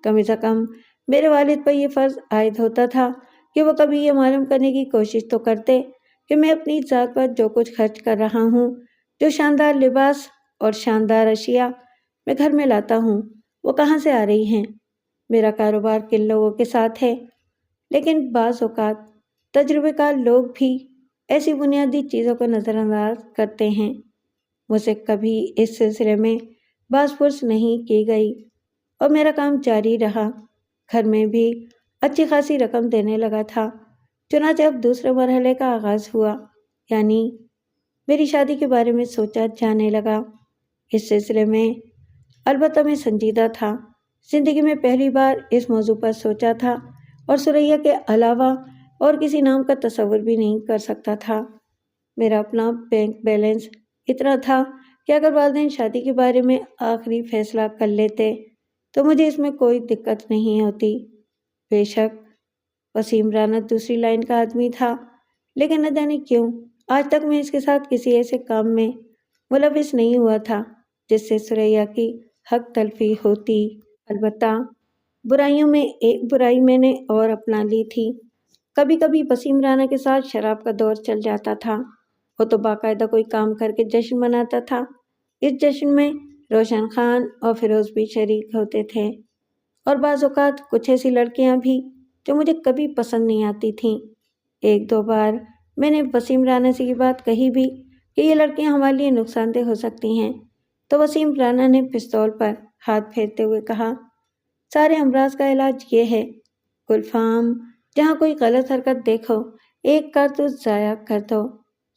کم از کم میرے والد پر یہ فرض عائد ہوتا تھا کہ وہ کبھی یہ معلوم کرنے کی کوشش تو کرتے کہ میں اپنی ذات پر جو کچھ خرچ کر رہا ہوں، جو شاندار لباس اور شاندار اشیاء میں گھر میں لاتا ہوں، وہ کہاں سے آ رہی ہیں۔ میرا کاروبار کن لوگوں کے ساتھ ہے، لیکن بعض اوقات تجربے کار لوگ بھی ایسی بنیادی چیزوں کو نظر انداز کرتے ہیں۔ مجھ سے کبھی اس سلسلے میں باز پرس نہیں کی گئی اور میرا کام جاری رہا۔ گھر میں بھی اچھی خاصی رقم دینے لگا تھا۔ چنانچہ اب دوسرے مرحلے کا آغاز ہوا، یعنی میری شادی کے بارے میں سوچا جانے لگا۔ اس سلسلے میں البتہ میں سنجیدہ تھا۔ زندگی میں پہلی بار اس موضوع پر سوچا تھا، اور سریا کے علاوہ اور کسی نام کا تصور بھی نہیں کر سکتا تھا۔ میرا اپنا بینک بیلنس اتنا تھا کہ اگر والدین شادی کے بارے میں آخری فیصلہ کر لیتے تو مجھے اس میں کوئی دقت نہیں ہوتی۔ بے شک وسیم رانا دوسری لائن کا آدمی تھا، لیکن نہ جانے کیوں آج تک میں اس کے ساتھ کسی ایسے کام میں ملوث نہیں ہوا تھا جس سے سریا کی حق تلفی ہوتی۔ البتہ برائیوں میں ایک برائی میں نے اور اپنا لی تھی۔ کبھی کبھی وسیم رانا کے ساتھ شراب کا دور چل جاتا تھا۔ وہ تو باقاعدہ کوئی کام کر کے جشن مناتا تھا۔ اس جشن میں روشن خان اور فیروز بھی شریک ہوتے تھے، اور بعض اوقات کچھ ایسی لڑکیاں بھی جو مجھے کبھی پسند نہیں آتی تھیں۔ 1-2 بار میں نے وسیم رانا سے یہ بات کہی بھی کہ یہ لڑکیاں ہمارے لیے نقصان دہ ہو سکتی ہیں، تو وسیم رانا نے پستول پر ہاتھ پھیرتے ہوئے کہا، سارے امراض کا علاج یہ ہے گلفام، جہاں کوئی غلط حرکت دیکھو ایک کارتوس ضائع کر دو،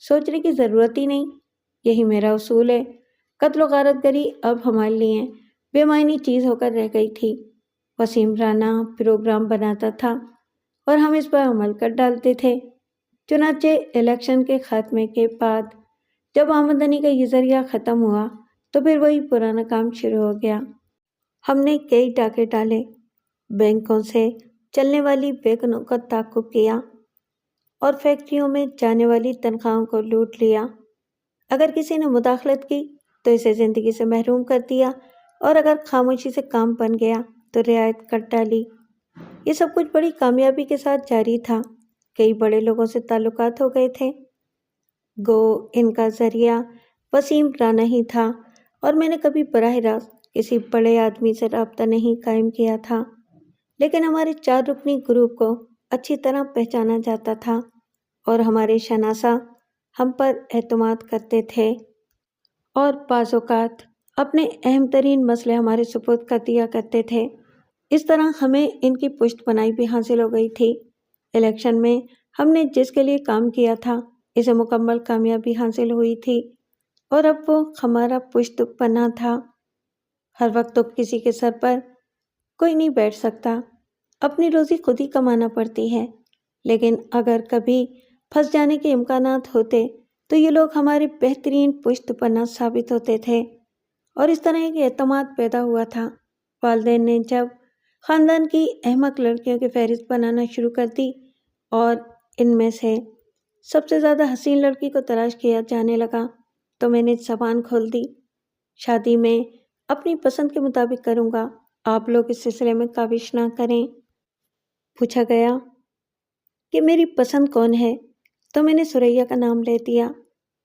سوچنے کی ضرورت ہی نہیں۔ یہی میرا اصول ہے۔ قتل و غارت گری اب ہمارے لیے بے معنی چیز ہو کر رہ گئی تھی۔ وسیم رانا پروگرام بناتا تھا اور ہم اس پر عمل کر ڈالتے تھے۔ چنانچہ الیکشن کے خاتمے کے بعد جب آمدنی کا یہ ذریعہ ختم ہوا تو پھر وہی پرانا کام شروع ہو گیا۔ ہم نے کئی ڈاکے ڈالے، بینکوں سے چلنے والی ویگنوں کا تعاقب کیا اور فیکٹریوں میں جانے والی تنخواہوں کو لوٹ لیا۔ اگر کسی نے مداخلت کی تو اسے زندگی سے محروم کر دیا اور اگر خاموشی سے کام بن گیا تو رعایت کر ڈالی۔ یہ سب کچھ بڑی کامیابی کے ساتھ جاری تھا۔ کئی بڑے لوگوں سے تعلقات ہو گئے تھے، گو ان کا ذریعہ وسیم رانا ہی تھا، اور میں نے کبھی براہ راست کسی بڑے آدمی سے رابطہ نہیں قائم کیا تھا، لیکن ہمارے 4 رکنی گروپ کو اچھی طرح پہچانا جاتا تھا اور ہمارے شناسہ ہم پر اعتماد کرتے تھے اور بعض اوقات اپنے اہم ترین مسئلے ہمارے سپرد کر دیا کرتے تھے۔ اس طرح ہمیں ان کی پشت پناہی بھی حاصل ہو گئی تھی۔ الیکشن میں ہم نے جس کے لیے کام کیا تھا اسے مکمل کامیابی حاصل ہوئی تھی اور اب وہ ہمارا پشت پناہ تھا۔ ہر وقت تو کسی کے سر پر کوئی نہیں بیٹھ سکتا، اپنی روزی خود ہی کمانا پڑتی ہے، لیکن اگر کبھی پھنس جانے کے امکانات ہوتے تو یہ لوگ ہمارے بہترین پشت پناہ ثابت ہوتے تھے، اور اس طرح ایک اعتماد پیدا ہوا تھا۔ والدین نے جب خاندان کی احمق لڑکیوں کی فہرست بنانا شروع کر دی اور ان میں سے سب سے زیادہ حسین لڑکی کو تلاش کیا جانے لگا تو میں نے زبان کھول دی۔ شادی میں اپنی پسند کے مطابق کروں گا، آپ لوگ اس سلسلے میں کاوش نہ کریں۔ پوچھا گیا کہ میری پسند کون ہے تو میں نے ثریا کا نام لے دیا۔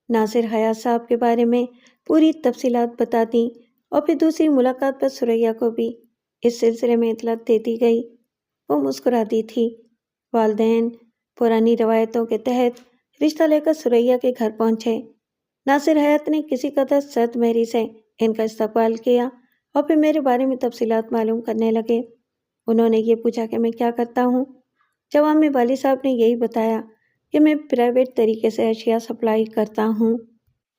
ناصر حیات صاحب کے بارے میں پوری تفصیلات بتا دیں اور پھر دوسری ملاقات پر ثریا کو بھی اس سلسلے میں اطلاع دے دی گئی۔ وہ مسکرا دی تھی۔ والدین پرانی روایتوں کے تحت رشتہ لے کر ثریا کے گھر پہنچے۔ ناصر حیات نے کسی قدر سرد مہری سے ان کا استقبال کیا اور پھر میرے بارے میں تفصیلات معلوم کرنے لگے۔ انہوں نے یہ پوچھا کہ میں کیا کرتا ہوں۔ جواب میں والد صاحب نے یہی بتایا کہ میں پرائیویٹ طریقے سے اشیاء سپلائی کرتا ہوں۔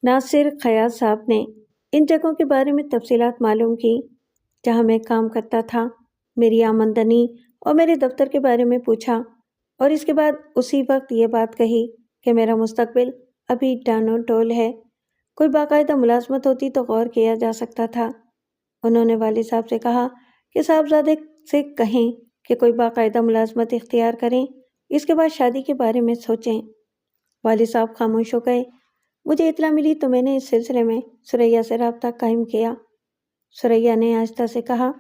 ناصر حیات صاحب نے ان جگہوں کے بارے میں تفصیلات معلوم کی جہاں میں کام کرتا تھا، میری آمدنی اور میرے دفتر کے بارے میں پوچھا، اور اس کے بعد اسی وقت یہ بات کہی کہ میرا مستقبل ابھی ڈانو ڈول ہے، کوئی باقاعدہ ملازمت ہوتی تو غور کیا جا سکتا تھا۔ انہوں نے والد صاحب سے کہا کہ صاحبزادے سے کہیں کہ کوئی باقاعدہ ملازمت اختیار کریں، اس کے بعد شادی کے بارے میں سوچیں۔ والد صاحب خاموش ہو گئے۔ مجھے اطلاع ملی تو میں نے اس سلسلے میں ثریا سے رابطہ قائم کیا۔ ثریا نے آہستہ سے کہا،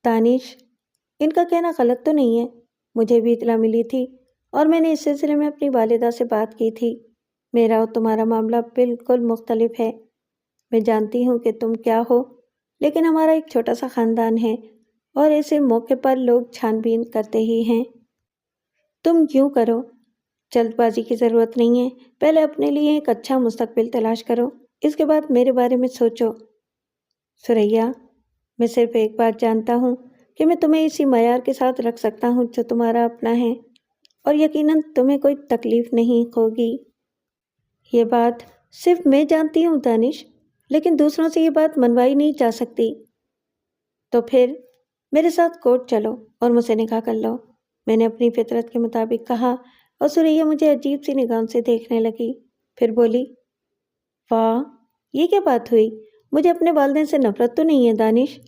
دانش، ان کا کہنا غلط تو نہیں ہے، مجھے بھی اطلاع ملی تھی اور میں نے اس سلسلے میں اپنی والدہ سے بات کی تھی۔ میرا اور تمہارا معاملہ بالکل مختلف ہے۔ میں جانتی ہوں کہ تم کیا ہو، لیکن ہمارا ایک چھوٹا سا خاندان ہے اور ایسے موقع پر لوگ چھان بین کرتے ہی ہیں۔ تم یوں کرو، جلد بازی کی ضرورت نہیں ہے، پہلے اپنے لیے ایک اچھا مستقبل تلاش کرو، اس کے بعد میرے بارے میں سوچو۔ ثریا، میں صرف ایک بات جانتا ہوں کہ میں تمہیں اسی معیار کے ساتھ رکھ سکتا ہوں جو تمہارا اپنا ہے، اور یقیناً تمہیں کوئی تکلیف نہیں ہوگی۔ یہ بات صرف میں جانتی ہوں دانش، لیکن دوسروں سے یہ بات منوائی نہیں جا سکتی۔ تو پھر میرے ساتھ کورٹ چلو اور مجھ سے نکاح کر لو، میں نے اپنی فطرت کے مطابق کہا، اور ثریا مجھے عجیب سی نگاہوں سے دیکھنے لگی، پھر بولی، واہ، یہ کیا بات ہوئی؟ مجھے اپنے والدین سے نفرت تو نہیں ہے دانش،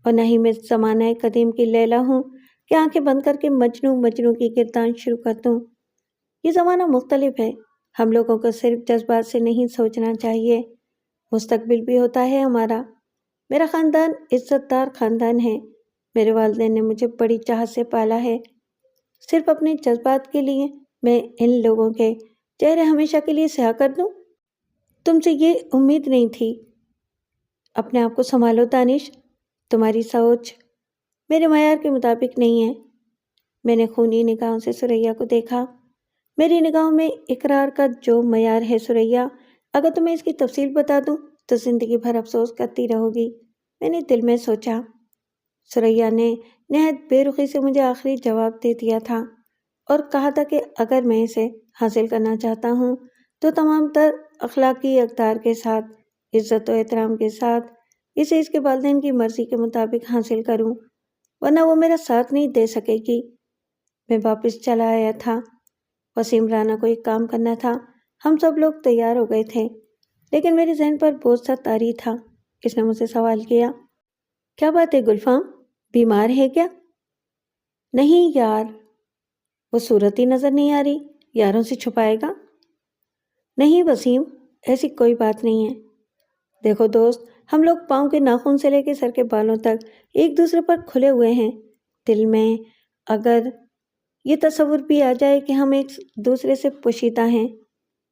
اور نہ ہی میں زمانہ قدیم کی لیلا ہوں کہ آنکھیں بند کر کے مجنوں مجنوں کی گردان شروع کر دوں۔ یہ زمانہ مختلف ہے، ہم لوگوں کو صرف جذبات سے نہیں سوچنا چاہیے، مستقبل بھی ہوتا ہے ہمارا۔ میرا خاندان عزت دار خاندان ہے، میرے والدین نے مجھے بڑی چاہت سے پالا ہے، صرف اپنے جذبات کے لیے میں ان لوگوں کے چہرے ہمیشہ کے لیے سیاہ کر دوں؟ تم سے یہ امید نہیں تھی۔ اپنے آپ کو سنبھالو دانش، تمہاری سوچ میرے معیار کے مطابق نہیں ہے۔ میں نے خونی نگاہوں سے ثریا کو دیکھا۔ میری نگاہوں میں اقرار کا جو معیار ہے ثریا، اگر تمہیں اس کی تفصیل بتا دوں تو زندگی بھر افسوس کرتی رہو گی، میں نے دل میں سوچا۔ ثریا نے نہایت بے رخی سے مجھے آخری جواب دے دیا تھا اور کہا تھا کہ اگر میں اسے حاصل کرنا چاہتا ہوں تو تمام تر اخلاقی اقدار کے ساتھ عزت و احترام کے ساتھ اسے اس کے والدین کی مرضی کے مطابق حاصل کروں، ورنہ وہ میرا ساتھ نہیں دے سکے گی۔ میں واپس چلا آیا تھا۔ وسیم رانا کو ایک کام کرنا تھا۔ ہم سب لوگ تیار ہو گئے تھے، لیکن میرے ذہن پر بوجھ سا طاری تھا۔ اس نے مجھ سے سوال کیا، کیا بات ہے گلفام، بیمار ہے کیا؟ نہیں یار، وہ صورت ہی نظر نہیں آ رہی، یاروں سے چھپائے گا؟ نہیں وسیم، ایسی کوئی بات نہیں ہے۔ دیکھو دوست، ہم لوگ پاؤں کے ناخن سے لے کے سر کے بالوں تک ایک دوسرے پر کھلے ہوئے ہیں۔ دل میں اگر یہ تصور بھی آ جائے کہ ہم ایک دوسرے سے پوشیدہ ہیں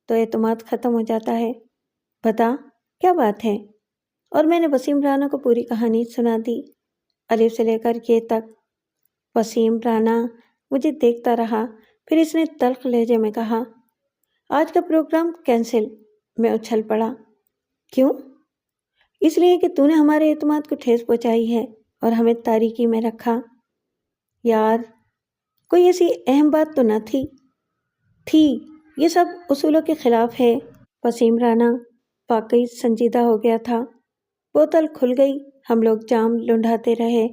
تو اعتماد ختم ہو جاتا ہے۔ بتا کیا بات ہے؟ اور میں نے وسیم رانا کو پوری کہانی سنا دی، الف سے لے کر یہ تک۔ وسیم رانا مجھے دیکھتا رہا، پھر اس نے تلخ لہجے میں کہا، آج کا پروگرام کینسل۔ میں اچھل پڑا۔ کیوں؟ اس لیے کہ تو نے ہمارے اعتماد کو ٹھیس پہنچائی ہے اور ہمیں تاریکی میں رکھا۔ یار کوئی ایسی اہم بات تو نہ تھی؟ یہ سب اصولوں کے خلاف ہے۔ وسیم رانا واقعی سنجیدہ ہو گیا تھا۔ بوتل کھل گئی، ہم لوگ جام لنڈھاتے رہے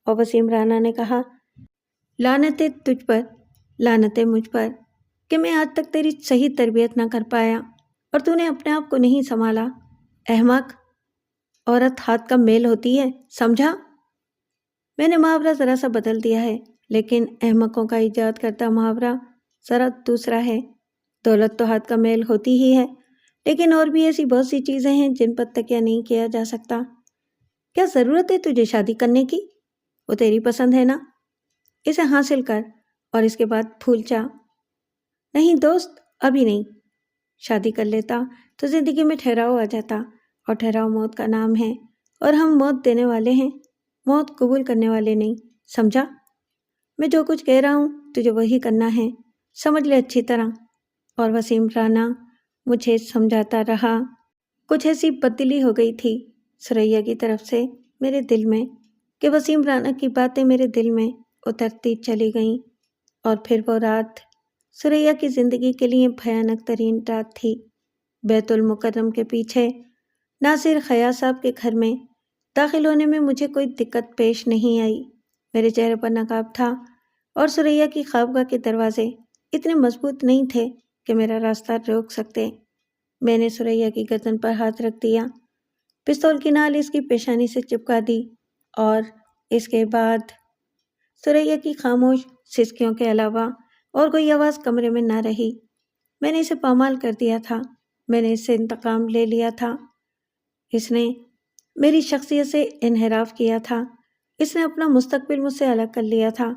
اور وسیم رانا نے کہا، لعنتیں تجھ پر، لعنتیں مجھ پر کہ میں آج تک تیری صحیح تربیت نہ کر پایا اور تو نے اپنے آپ کو نہیں سنبھالا۔ احمق، عورت ہاتھ کا میل ہوتی ہے، سمجھا؟ میں نے محاورہ ذرا سا بدل دیا ہے، لیکن احمقوں کا ایجاد کرتا محاورہ ذرا دوسرا ہے۔ دولت تو ہاتھ کا میل ہوتی ہی ہے، لیکن اور بھی ایسی بہت سی چیزیں ہیں جن پر تکیہ نہیں کیا جا سکتا۔ کیا ضرورت ہے تجھے شادی کرنے کی؟ وہ تیری پسند ہے نا؟ اسے حاصل کر اور اس کے بعد پھول چاہ۔ نہیں دوست، ابھی نہیں۔ شادی کر لیتا تو زندگی میں ٹھہراؤ آ جاتا، اور ٹھہراؤ موت کا نام ہے، اور ہم موت دینے والے ہیں، موت قبول کرنے والے نہیں، سمجھا؟ میں جو کچھ کہہ رہا ہوں تجھے وہی کرنا ہے، سمجھ لے اچھی طرح۔ اور وسیم رانا مجھے سمجھاتا رہا۔ کچھ ایسی بددلی ہو گئی تھی ثریا کی طرف سے میرے دل میں کہ وسیم رانا کی باتیں میرے دل میں اترتی چلی گئیں، اور پھر وہ رات ثریا کی زندگی کے لیے بھیانک ترین رات تھی۔ بیت المکرم کے پیچھے ناصر خیاط صاحب کے گھر میں داخل ہونے میں مجھے کوئی دقت پیش نہیں آئی۔ میرے چہرے پر نقاب تھا اور ثریا کی خوابگاہ کے دروازے اتنے مضبوط نہیں تھے کہ میرا راستہ روک سکتے۔ میں نے ثریا کی گردن پر ہاتھ رکھ دیا، پستول کی نال اس کی پیشانی سے چپکا دی، اور اس کے بعد ثریا کی خاموش سسکیوں کے علاوہ اور کوئی آواز کمرے میں نہ رہی۔ میں نے اسے پامال کر دیا تھا، میں نے اس سے انتقام لے لیا تھا۔ اس نے میری شخصیت سے انحراف کیا تھا، اس نے اپنا مستقبل مجھ سے الگ کر لیا تھا۔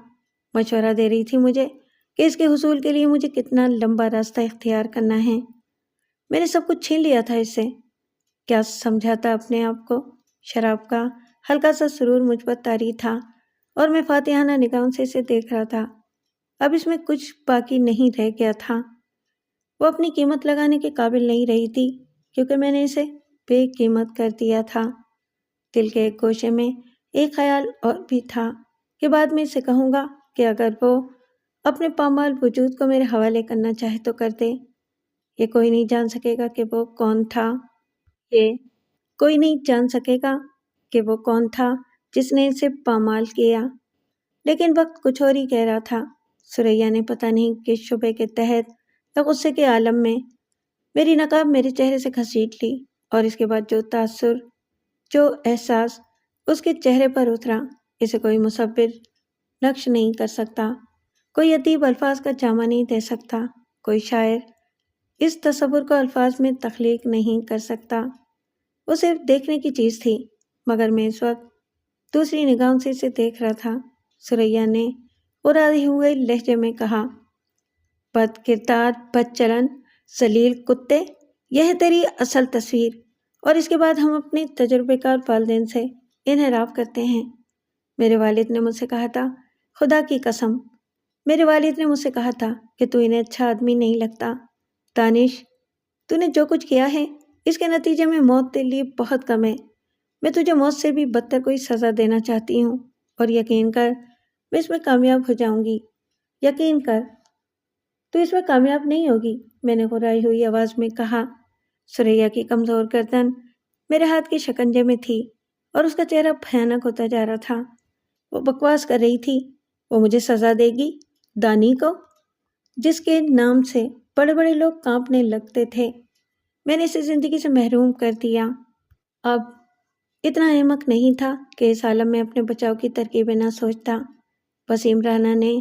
مشورہ دے رہی تھی مجھے کہ اس کے حصول کے لیے مجھے کتنا لمبا راستہ اختیار کرنا ہے۔ میں نے سب کچھ چھین لیا تھا اس سے۔ کیا سمجھاتا اپنے آپ کو؟ شراب کا ہلکا سا سرور مجھ پر طاری تھا اور میں فاتحانہ نگاہوں سے اسے دیکھ رہا تھا۔ اب اس میں کچھ باقی نہیں رہ گیا تھا۔ وہ اپنی قیمت لگانے کے قابل نہیں رہی تھی کیونکہ میں نے اسے بے قیمت کر دیا تھا۔ دل کے ایک گوشے میں ایک خیال اور بھی تھا کہ بعد میں اسے کہوں گا کہ اگر وہ اپنے پامال وجود کو میرے حوالے کرنا چاہے تو کر دے۔ یہ کوئی نہیں جان سکے گا کہ وہ کون تھا، یہ کوئی نہیں جان سکے گا کہ وہ کون تھا جس نے اسے پامال کیا۔ لیکن وقت کچھ اور ہی کہہ رہا تھا۔ ثریا نے پتہ نہیں کس شبے کے تحت یا غصے کے عالم میں میری نقاب میرے چہرے سے گھسیٹ لی، اور اس کے بعد جو تاثر، جو احساس اس کے چہرے پر اترا، اسے کوئی مصور نقش نہیں کر سکتا، کوئی ادیب الفاظ کا جامہ نہیں دے سکتا، کوئی شاعر اس تصور کو الفاظ میں تخلیق نہیں کر سکتا۔ وہ صرف دیکھنے کی چیز تھی، مگر میں اس وقت دوسری نگاہوں سے اسے دیکھ رہا تھا۔ ثریا نے اڑاتے ہوئے لہجے میں کہا، بد کردار، بد چلن، ذلیل کتے، یہ ہے تیری اصل تصویر۔ اور اس کے بعد ہم اپنے تجربے کار والدین سے انحراف کرتے ہیں۔ میرے والد نے مجھ سے کہا تھا، خدا کی قسم، میرے والد نے مجھ سے کہا تھا کہ تو انہیں اچھا آدمی نہیں لگتا۔ دانش، تو نے جو کچھ کیا ہے اس کے نتیجے میں موت تیرے لیے بہت کم ہے۔ میں تجھے موت سے بھی بدتر کوئی سزا دینا چاہتی ہوں، اور یقین کر میں اس میں کامیاب ہو جاؤں گی۔ یقین کر تو اس میں کامیاب نہیں ہوگی، میں نے گھبرائی ہوئی آواز میں کہا۔ ثریا کی کمزور گردن میرے ہاتھ کے شکنجے میں تھی اور اس کا چہرہ بھیانک ہوتا جا رہا تھا۔ وہ بکواس کر رہی تھی، وہ مجھے سزا دے گی، دانی کو، جس کے نام سے بڑے بڑے لوگ کانپنے لگتے تھے۔ میں نے اسے زندگی سے محروم کر دیا۔ اب اتنا احمق نہیں تھا کہ اس عالم میں اپنے بچاؤ کی ترکیبیں نہ سوچتا۔ وسیم رانا نے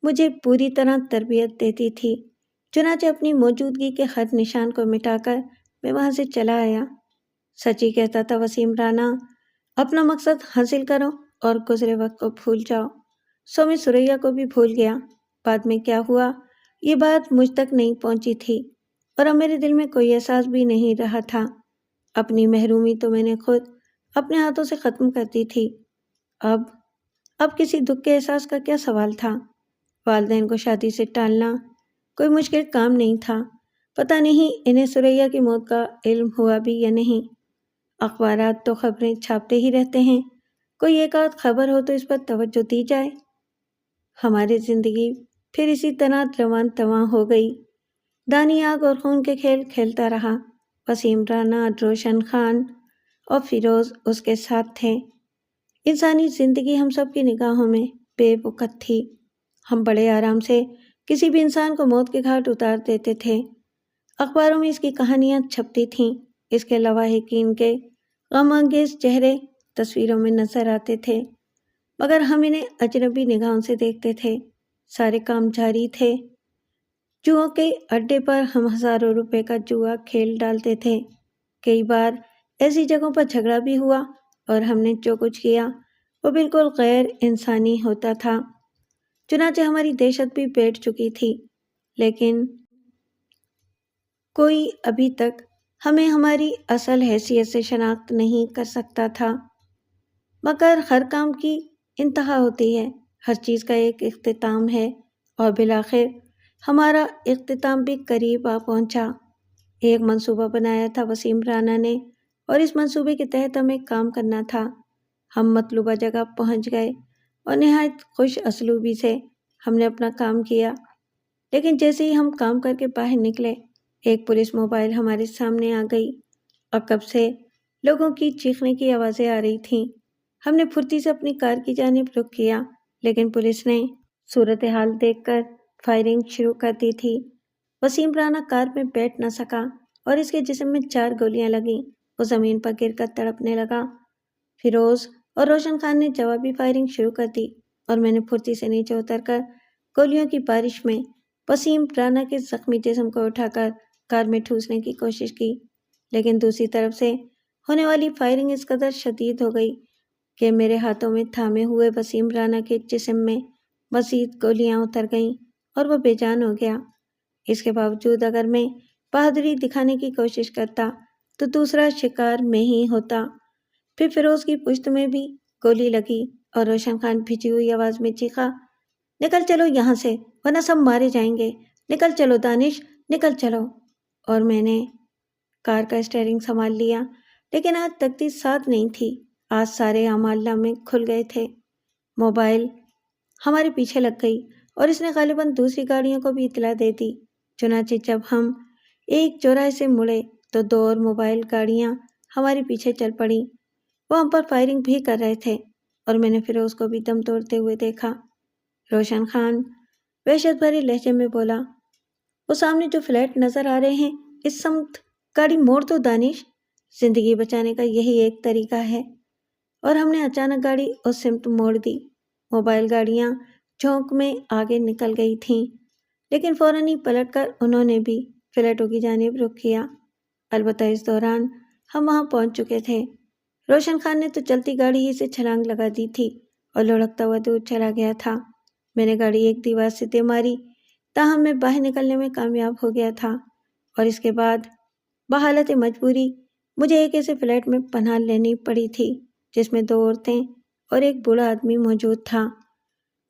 مجھے پوری طرح تربیت دیتی تھی، چنانچہ اپنی موجودگی کے ہر نشان کو مٹا کر میں وہاں سے چلا آیا۔ سچ ہی کہتا تھا وسیم رانا، اپنا مقصد حاصل کرو اور گزرے وقت کو بھول جاؤ۔ سو میں سریا کو بھی بھول گیا۔ بعد میں کیا ہوا یہ بات مجھ تک نہیں پہنچی تھی، اور اب میرے دل میں کوئی احساس بھی نہیں رہا تھا۔ اپنی محرومی تو میں نے خود اپنے ہاتھوں سے ختم کر دی تھی۔ اب کسی دکھ کے احساس کا کیا سوال تھا؟ والدین کو شادی سے ٹالنا کوئی مشکل کام نہیں تھا۔ پتہ نہیں انہیں سریا کی موت کا علم ہوا بھی یا نہیں۔ اخبارات تو خبریں چھاپتے ہی رہتے ہیں، کوئی ایک آدھ خبر ہو تو اس پر توجہ دی جائے۔ ہماری زندگی پھر اسی طرح رواں تواں ہو گئی۔ دانی آگ اور خون کے کھیل کھیلتا رہا۔ وسیم رانا، روشن خان اور فیروز اس کے ساتھ تھے۔ انسانی زندگی ہم سب کی نگاہوں میں بے وقت تھی۔ ہم بڑے آرام سے کسی بھی انسان کو موت کے گھاٹ اتار دیتے تھے۔ اخباروں میں اس کی کہانیاں چھپتی تھیں، اس کے لواحقین کے غم انگیز چہرے تصویروں میں نظر آتے تھے، مگر ہم انہیں اجنبی نگاہوں سے دیکھتے تھے۔ سارے کام جاری تھے۔ جوؤں کے اڈے پر ہم ہزاروں روپے کا جوا کھیل ڈالتے تھے۔ کئی بار ایسی جگہوں پر جھگڑا بھی ہوا اور ہم نے جو کچھ کیا وہ بالکل غیر انسانی ہوتا تھا۔ چنانچہ ہماری دہشت بھی بیٹھ چکی تھی، لیکن کوئی ابھی تک ہمیں ہماری اصل حیثیت سے شناخت نہیں کر سکتا تھا۔ مگر ہر کام کی انتہا ہوتی ہے، ہر چیز کا ایک اختتام ہے، اور بالآخر ہمارا اختتام بھی قریب آ پہنچا۔ ایک منصوبہ بنایا تھا وسیم رانا نے، اور اس منصوبے کے تحت ہمیں کام کرنا تھا۔ ہم مطلوبہ جگہ پہنچ گئے اور نہایت خوش اسلوبی سے ہم نے اپنا کام کیا، لیکن جیسے ہی ہم کام کر کے باہر نکلے، ایک پولیس موبائل ہمارے سامنے آ گئی۔ عقب سے لوگوں کی چیخنے کی آوازیں آ رہی تھیں۔ ہم نے پھرتی سے اپنی کار کی جانب رخ کیا، لیکن پولیس نے صورتحال دیکھ کر فائرنگ شروع کر دی تھی۔ وسیم رانا کار میں بیٹھ نہ سکا اور اس کے جسم میں 4 گولیاں لگیں۔ وہ زمین پر گر کر تڑپنے لگا۔ فیروز اور روشن خان نے جوابی فائرنگ شروع کر دی، اور میں نے پھرتی سے نیچے اتر کر گولیوں کی بارش میں وسیم رانا کے زخمی جسم کو اٹھا کر کار میں ٹھوسنے کی کوشش کی، لیکن دوسری طرف سے ہونے والی فائرنگ اس قدر شدید ہو گئی کہ میرے ہاتھوں میں تھامے ہوئے وسیم رانا کے جسم میں مزید گولیاں اتر گئیں اور وہ بے جان ہو گیا۔ اس کے باوجود اگر میں بہادری دکھانے کی کوشش کرتا تو دوسرا شکار میں ہی ہوتا۔ پھر فیروز کی پشت میں بھی گولی لگی اور روشن خان بھیجی ہوئی آواز میں چیخا، نکل چلو یہاں سے ورنہ سب مارے جائیں گے، نکل چلو دانش، نکل چلو۔ اور میں نے کار کا اسٹیئرنگ سنبھال لیا، لیکن آج تقدیر ساتھ نہیں تھی۔ آج سارے اعمال نامے کھل گئے تھے۔ موبائل ہمارے پیچھے لگ گئی اور اس نے غالباً دوسری گاڑیوں کو بھی اطلاع دے دی۔ چنانچہ جب ہم ایک چوراہے سے مڑے تو 2 اور موبائل گاڑیاں ہمارے پیچھے چل پڑیں۔ وہ ہم پر فائرنگ بھی کر رہے تھے، اور میں نے فیروز کو بھی دم توڑتے ہوئے دیکھا۔ روشن خان وحشت بھرے لہجے میں بولا، وہ سامنے جو فلیٹ نظر آ رہے ہیں اس سمت گاڑی موڑ دو دانش، زندگی بچانے کا یہی ایک طریقہ ہے۔ اور ہم نے اچانک گاڑی اس سمت موڑ دی۔ موبائل گاڑیاں جھونک میں آگے نکل گئی تھیں، لیکن فوراً ہی پلٹ کر انہوں نے بھی فلیٹوں کی جانب رخ کیا۔ البتہ اس دوران ہم وہاں پہنچ چکے تھے۔ روشن خان نے تو چلتی گاڑی ہی سے چھلانگ لگا دی تھی اور لڑکتا ہوا دور چلا گیا تھا۔ میں نے گاڑی ایک دیوار سے دے ماری، تاہم میں باہر نکلنے میں کامیاب ہو گیا تھا، اور اس کے بعد بحالت مجبوری مجھے ایک ایسے فلیٹ میں پناہ لینی پڑی تھی جس میں 2 عورتیں اور ایک بوڑھا آدمی موجود تھا۔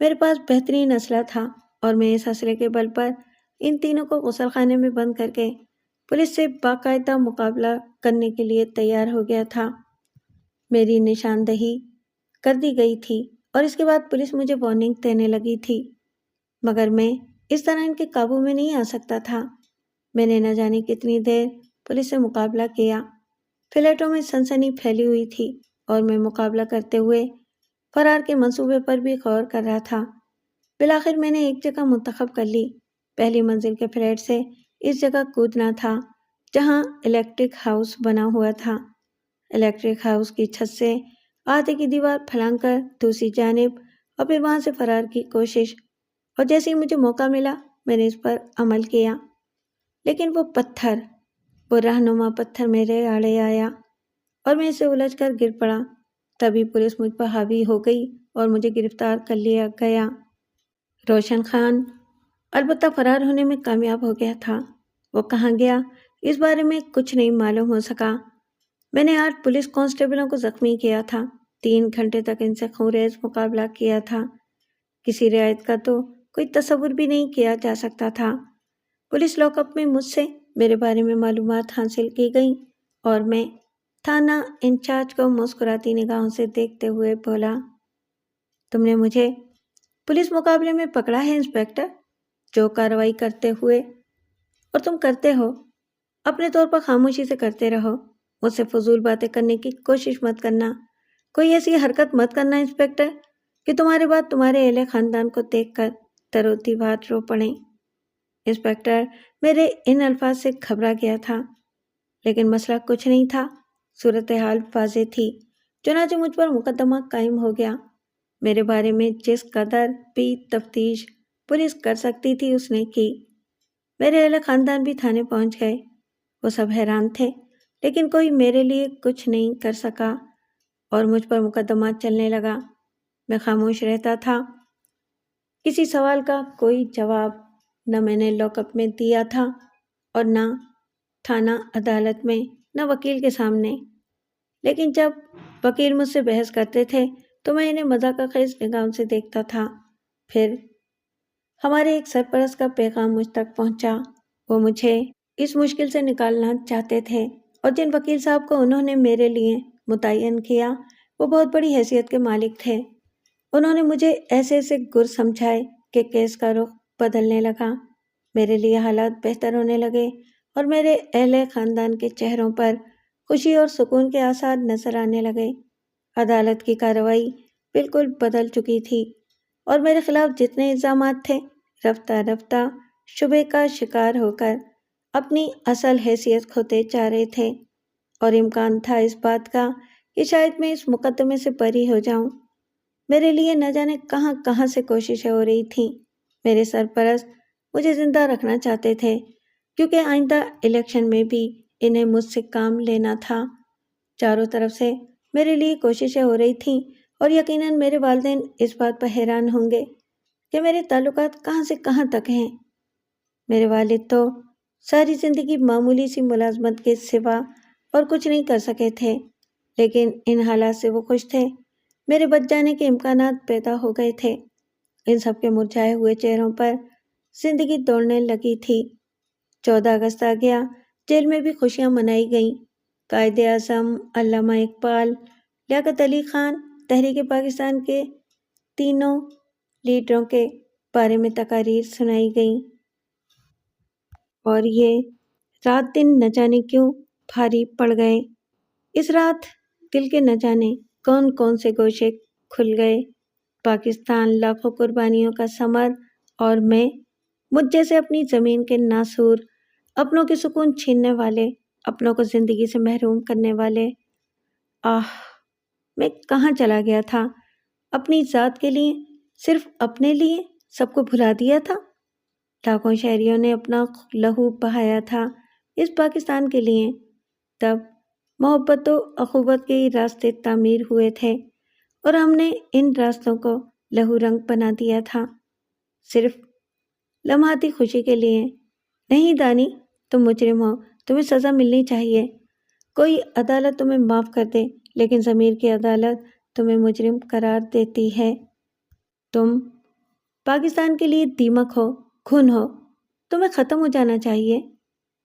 میرے پاس بہترین اسلحہ تھا، اور میں اس اسلحے کے بل پر ان تینوں کو غسل خانے میں بند کر کے پولیس سے باقاعدہ مقابلہ کرنے کے لیے تیار ہو گیا تھا۔ میری نشاندہی کر دی گئی تھی اور اس کے بعد پولیس مجھے وارننگ دینے لگی تھی، مگر میں اس طرح ان کے قابو میں نہیں آ سکتا تھا۔ میں نے نہ جانے کتنی دیر پولیس سے مقابلہ کیا، فلیٹوں میں سنسنی پھیلی ہوئی تھی اور میں مقابلہ کرتے ہوئے فرار کے منصوبے پر بھی غور کر رہا تھا۔ بالآخر میں نے ایک جگہ منتخب کر لی۔ پہلی منزل کے فلیٹ سے اس جگہ کودنا تھا جہاں الیکٹرک ہاؤس بنا ہوا تھا۔ الیکٹرک ہاؤس کی چھت سے آدھے کی دیوار پھلانگ کر دوسری جانب اور پھر وہاں سے فرار کی کوشش، اور جیسے ہی مجھے موقع ملا میں نے اس پر عمل کیا، لیکن وہ رہنما پتھر میرے آڑے آیا اور میں اسے الجھ کر گر پڑا۔ تبھی پولیس مجھ پر حاوی ہو گئی اور مجھے گرفتار کر لیا گیا۔ روشن خان البتہ فرار ہونے میں کامیاب ہو گیا تھا۔ وہ کہاں گیا اس بارے میں کچھ نہیں معلوم ہو سکا۔ میں نے 8 پولیس کانسٹیبلوں کو زخمی کیا تھا، 3 گھنٹے تک ان سے خونریز مقابلہ کیا تھا۔ کسی رعایت کا تو کوئی تصور بھی نہیں کیا جا سکتا تھا۔ پولیس لاک اپ میں مجھ سے میرے بارے میں معلومات حاصل کی گئیں اور میں تھانہ انچارج کو مسکراتی نگاہوں سے دیکھتے ہوئے بولا، تم نے مجھے پولیس مقابلے میں پکڑا ہے انسپکٹر؟ جو کارروائی کرتے ہوئے اور تم کرتے ہو اپنے طور پر خاموشی سے کرتے رہو، مجھ سے فضول باتیں کرنے کی کوشش مت کرنا، کوئی ایسی حرکت مت کرنا انسپکٹر کہ تمہارے بعد تمہارے اہل خاندان کو دیکھ کر تروتی بھات رو پڑیں۔ انسپکٹر میرے ان الفاظ سے گھبرا گیا تھا، لیکن مسئلہ کچھ نہیں تھا، صورتحال واضح تھی، چنانچہ مجھ پر مقدمہ قائم ہو گیا۔ میرے بارے میں جس قدر بھی تفتیش پولیس کر سکتی تھی اس نے کی۔ میرے اہل خاندان بھی تھانے پہنچ گئے، وہ سب حیران تھے، لیکن کوئی میرے لیے کچھ نہیں کر سکا اور مجھ پر مقدمہ چلنے لگا۔ میں خاموش رہتا تھا، کسی سوال کا کوئی جواب نہ میں نے لاک اپ میں دیا تھا اور نہ تھانہ عدالت میں، نہ وکیل کے سامنے۔ لیکن جب وکیل مجھ سے بحث کرتے تھے تو میں انہیں مذاق خیز نگاہوں سے دیکھتا تھا۔ پھر ہمارے ایک سرپرست کا پیغام مجھ تک پہنچا۔ وہ مجھے اس مشکل سے نکالنا چاہتے تھے اور جن وکیل صاحب کو انہوں نے میرے لیے متعین کیا وہ بہت بڑی حیثیت کے مالک تھے۔ انہوں نے مجھے ایسے ایسے گر سمجھائے کہ کیس کا رخ بدلنے لگا، میرے لیے حالات بہتر ہونے لگے اور میرے اہل خاندان کے چہروں پر خوشی اور سکون کے آثار نظر آنے لگے۔ عدالت کی کارروائی بالکل بدل چکی تھی اور میرے خلاف جتنے الزامات تھے رفتہ رفتہ شبہ کا شکار ہو کر اپنی اصل حیثیت کھوتے جا رہے تھے، اور امکان تھا اس بات کا کہ شاید میں اس مقدمے سے بری ہو جاؤں۔ میرے لیے نہ جانے کہاں کہاں سے کوششیں ہو رہی تھیں۔ میرے سرپرست مجھے زندہ رکھنا چاہتے تھے کیونکہ آئندہ الیکشن میں بھی انہیں مجھ سے کام لینا تھا۔ چاروں طرف سے میرے لیے کوششیں ہو رہی تھیں اور یقیناً میرے والدین اس بات پر حیران ہوں گے کہ میرے تعلقات کہاں سے کہاں تک ہیں۔ میرے والد تو ساری زندگی معمولی سی ملازمت کے سوا اور کچھ نہیں کر سکے تھے، لیکن ان حالات سے وہ خوش تھے، میرے بچ جانے کے امکانات پیدا ہو گئے تھے۔ ان سب کے مرجھائے ہوئے چہروں پر زندگی دوڑنے لگی تھی۔ 14 اگست آ گیا، جیل میں بھی خوشیاں منائی گئیں۔ قائد اعظم، علامہ اقبال، لیاقت علی خان، تحریک پاکستان کے تینوں لیڈروں کے بارے میں تقاریر سنائی گئیں، اور یہ رات دن نہ جانے کیوں بھاری پڑ گئے۔ اس رات دل کے نہ جانے کون کون سے گوشے کھل گئے۔ پاکستان لاکھوں قربانیوں کا ثمر، اور میں مجھ جیسے اپنی زمین کے ناسور، اپنوں کے سکون چھیننے والے، اپنوں کو زندگی سے محروم کرنے والے۔ میں کہاں چلا گیا تھا؟ اپنی ذات کے لیے، صرف اپنے لیے سب کو بھلا دیا تھا۔ لاکھوں شہریوں نے اپنا لہو بہایا تھا اس پاکستان کے لیے۔ تب محبت و اخوت کے راستے تعمیر ہوئے تھے اور ہم نے ان راستوں کو لہو رنگ بنا دیا تھا، صرف لمحاتی خوشی کے لیے۔ نہیں دانی، تم مجرم ہو، تمہیں سزا ملنی چاہیے۔ کوئی عدالت تمہیں معاف کر دے، لیکن ضمیر کی عدالت تمہیں مجرم قرار دیتی ہے۔ تم پاکستان کے لیے دیمک ہو، خون ہو، تمہیں ختم ہو جانا چاہیے۔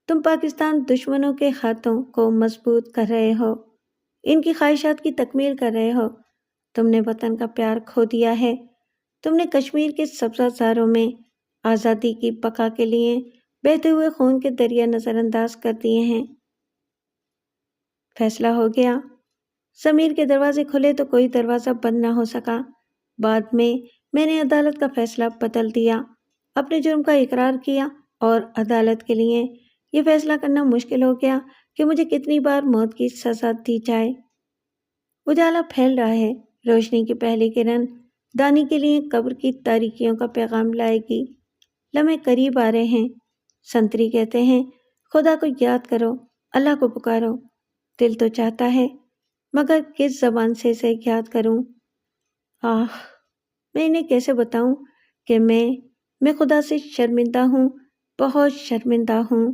تم پاکستان دشمنوں کے ہاتھوں کو مضبوط کر رہے ہو، ان کی خواہشات کی تکمیل کر رہے ہو۔ تم نے وطن کا پیار کھو دیا ہے، تم نے کشمیر کے سبزہ زاروں میں آزادی کی بقا کے لیے بہتے ہوئے خون کے دریا نظر انداز کر دیے ہیں۔ فیصلہ ہو گیا۔ ضمیر کے دروازے کھلے تو کوئی دروازہ بند نہ ہو سکا۔ بعد میں نے عدالت کا فیصلہ بدل دیا، اپنے جرم کا اقرار کیا، اور عدالت کے لیے یہ فیصلہ کرنا مشکل ہو گیا کہ مجھے کتنی بار موت کی سزا دی جائے۔ اجالا پھیل رہا ہے، روشنی کی پہلی کرن دانی کے لیے قبر کی تاریکیوں کا پیغام لائے گی۔ لمحے قریب آ رہے ہیں۔ سنتری کہتے ہیں، خدا کو یاد کرو، اللہ کو پکارو۔ دل تو چاہتا ہے، مگر کس زبان سے اسے یاد کروں؟ میں انہیں کیسے بتاؤں کہ میں خدا سے شرمندہ ہوں، بہت شرمندہ ہوں۔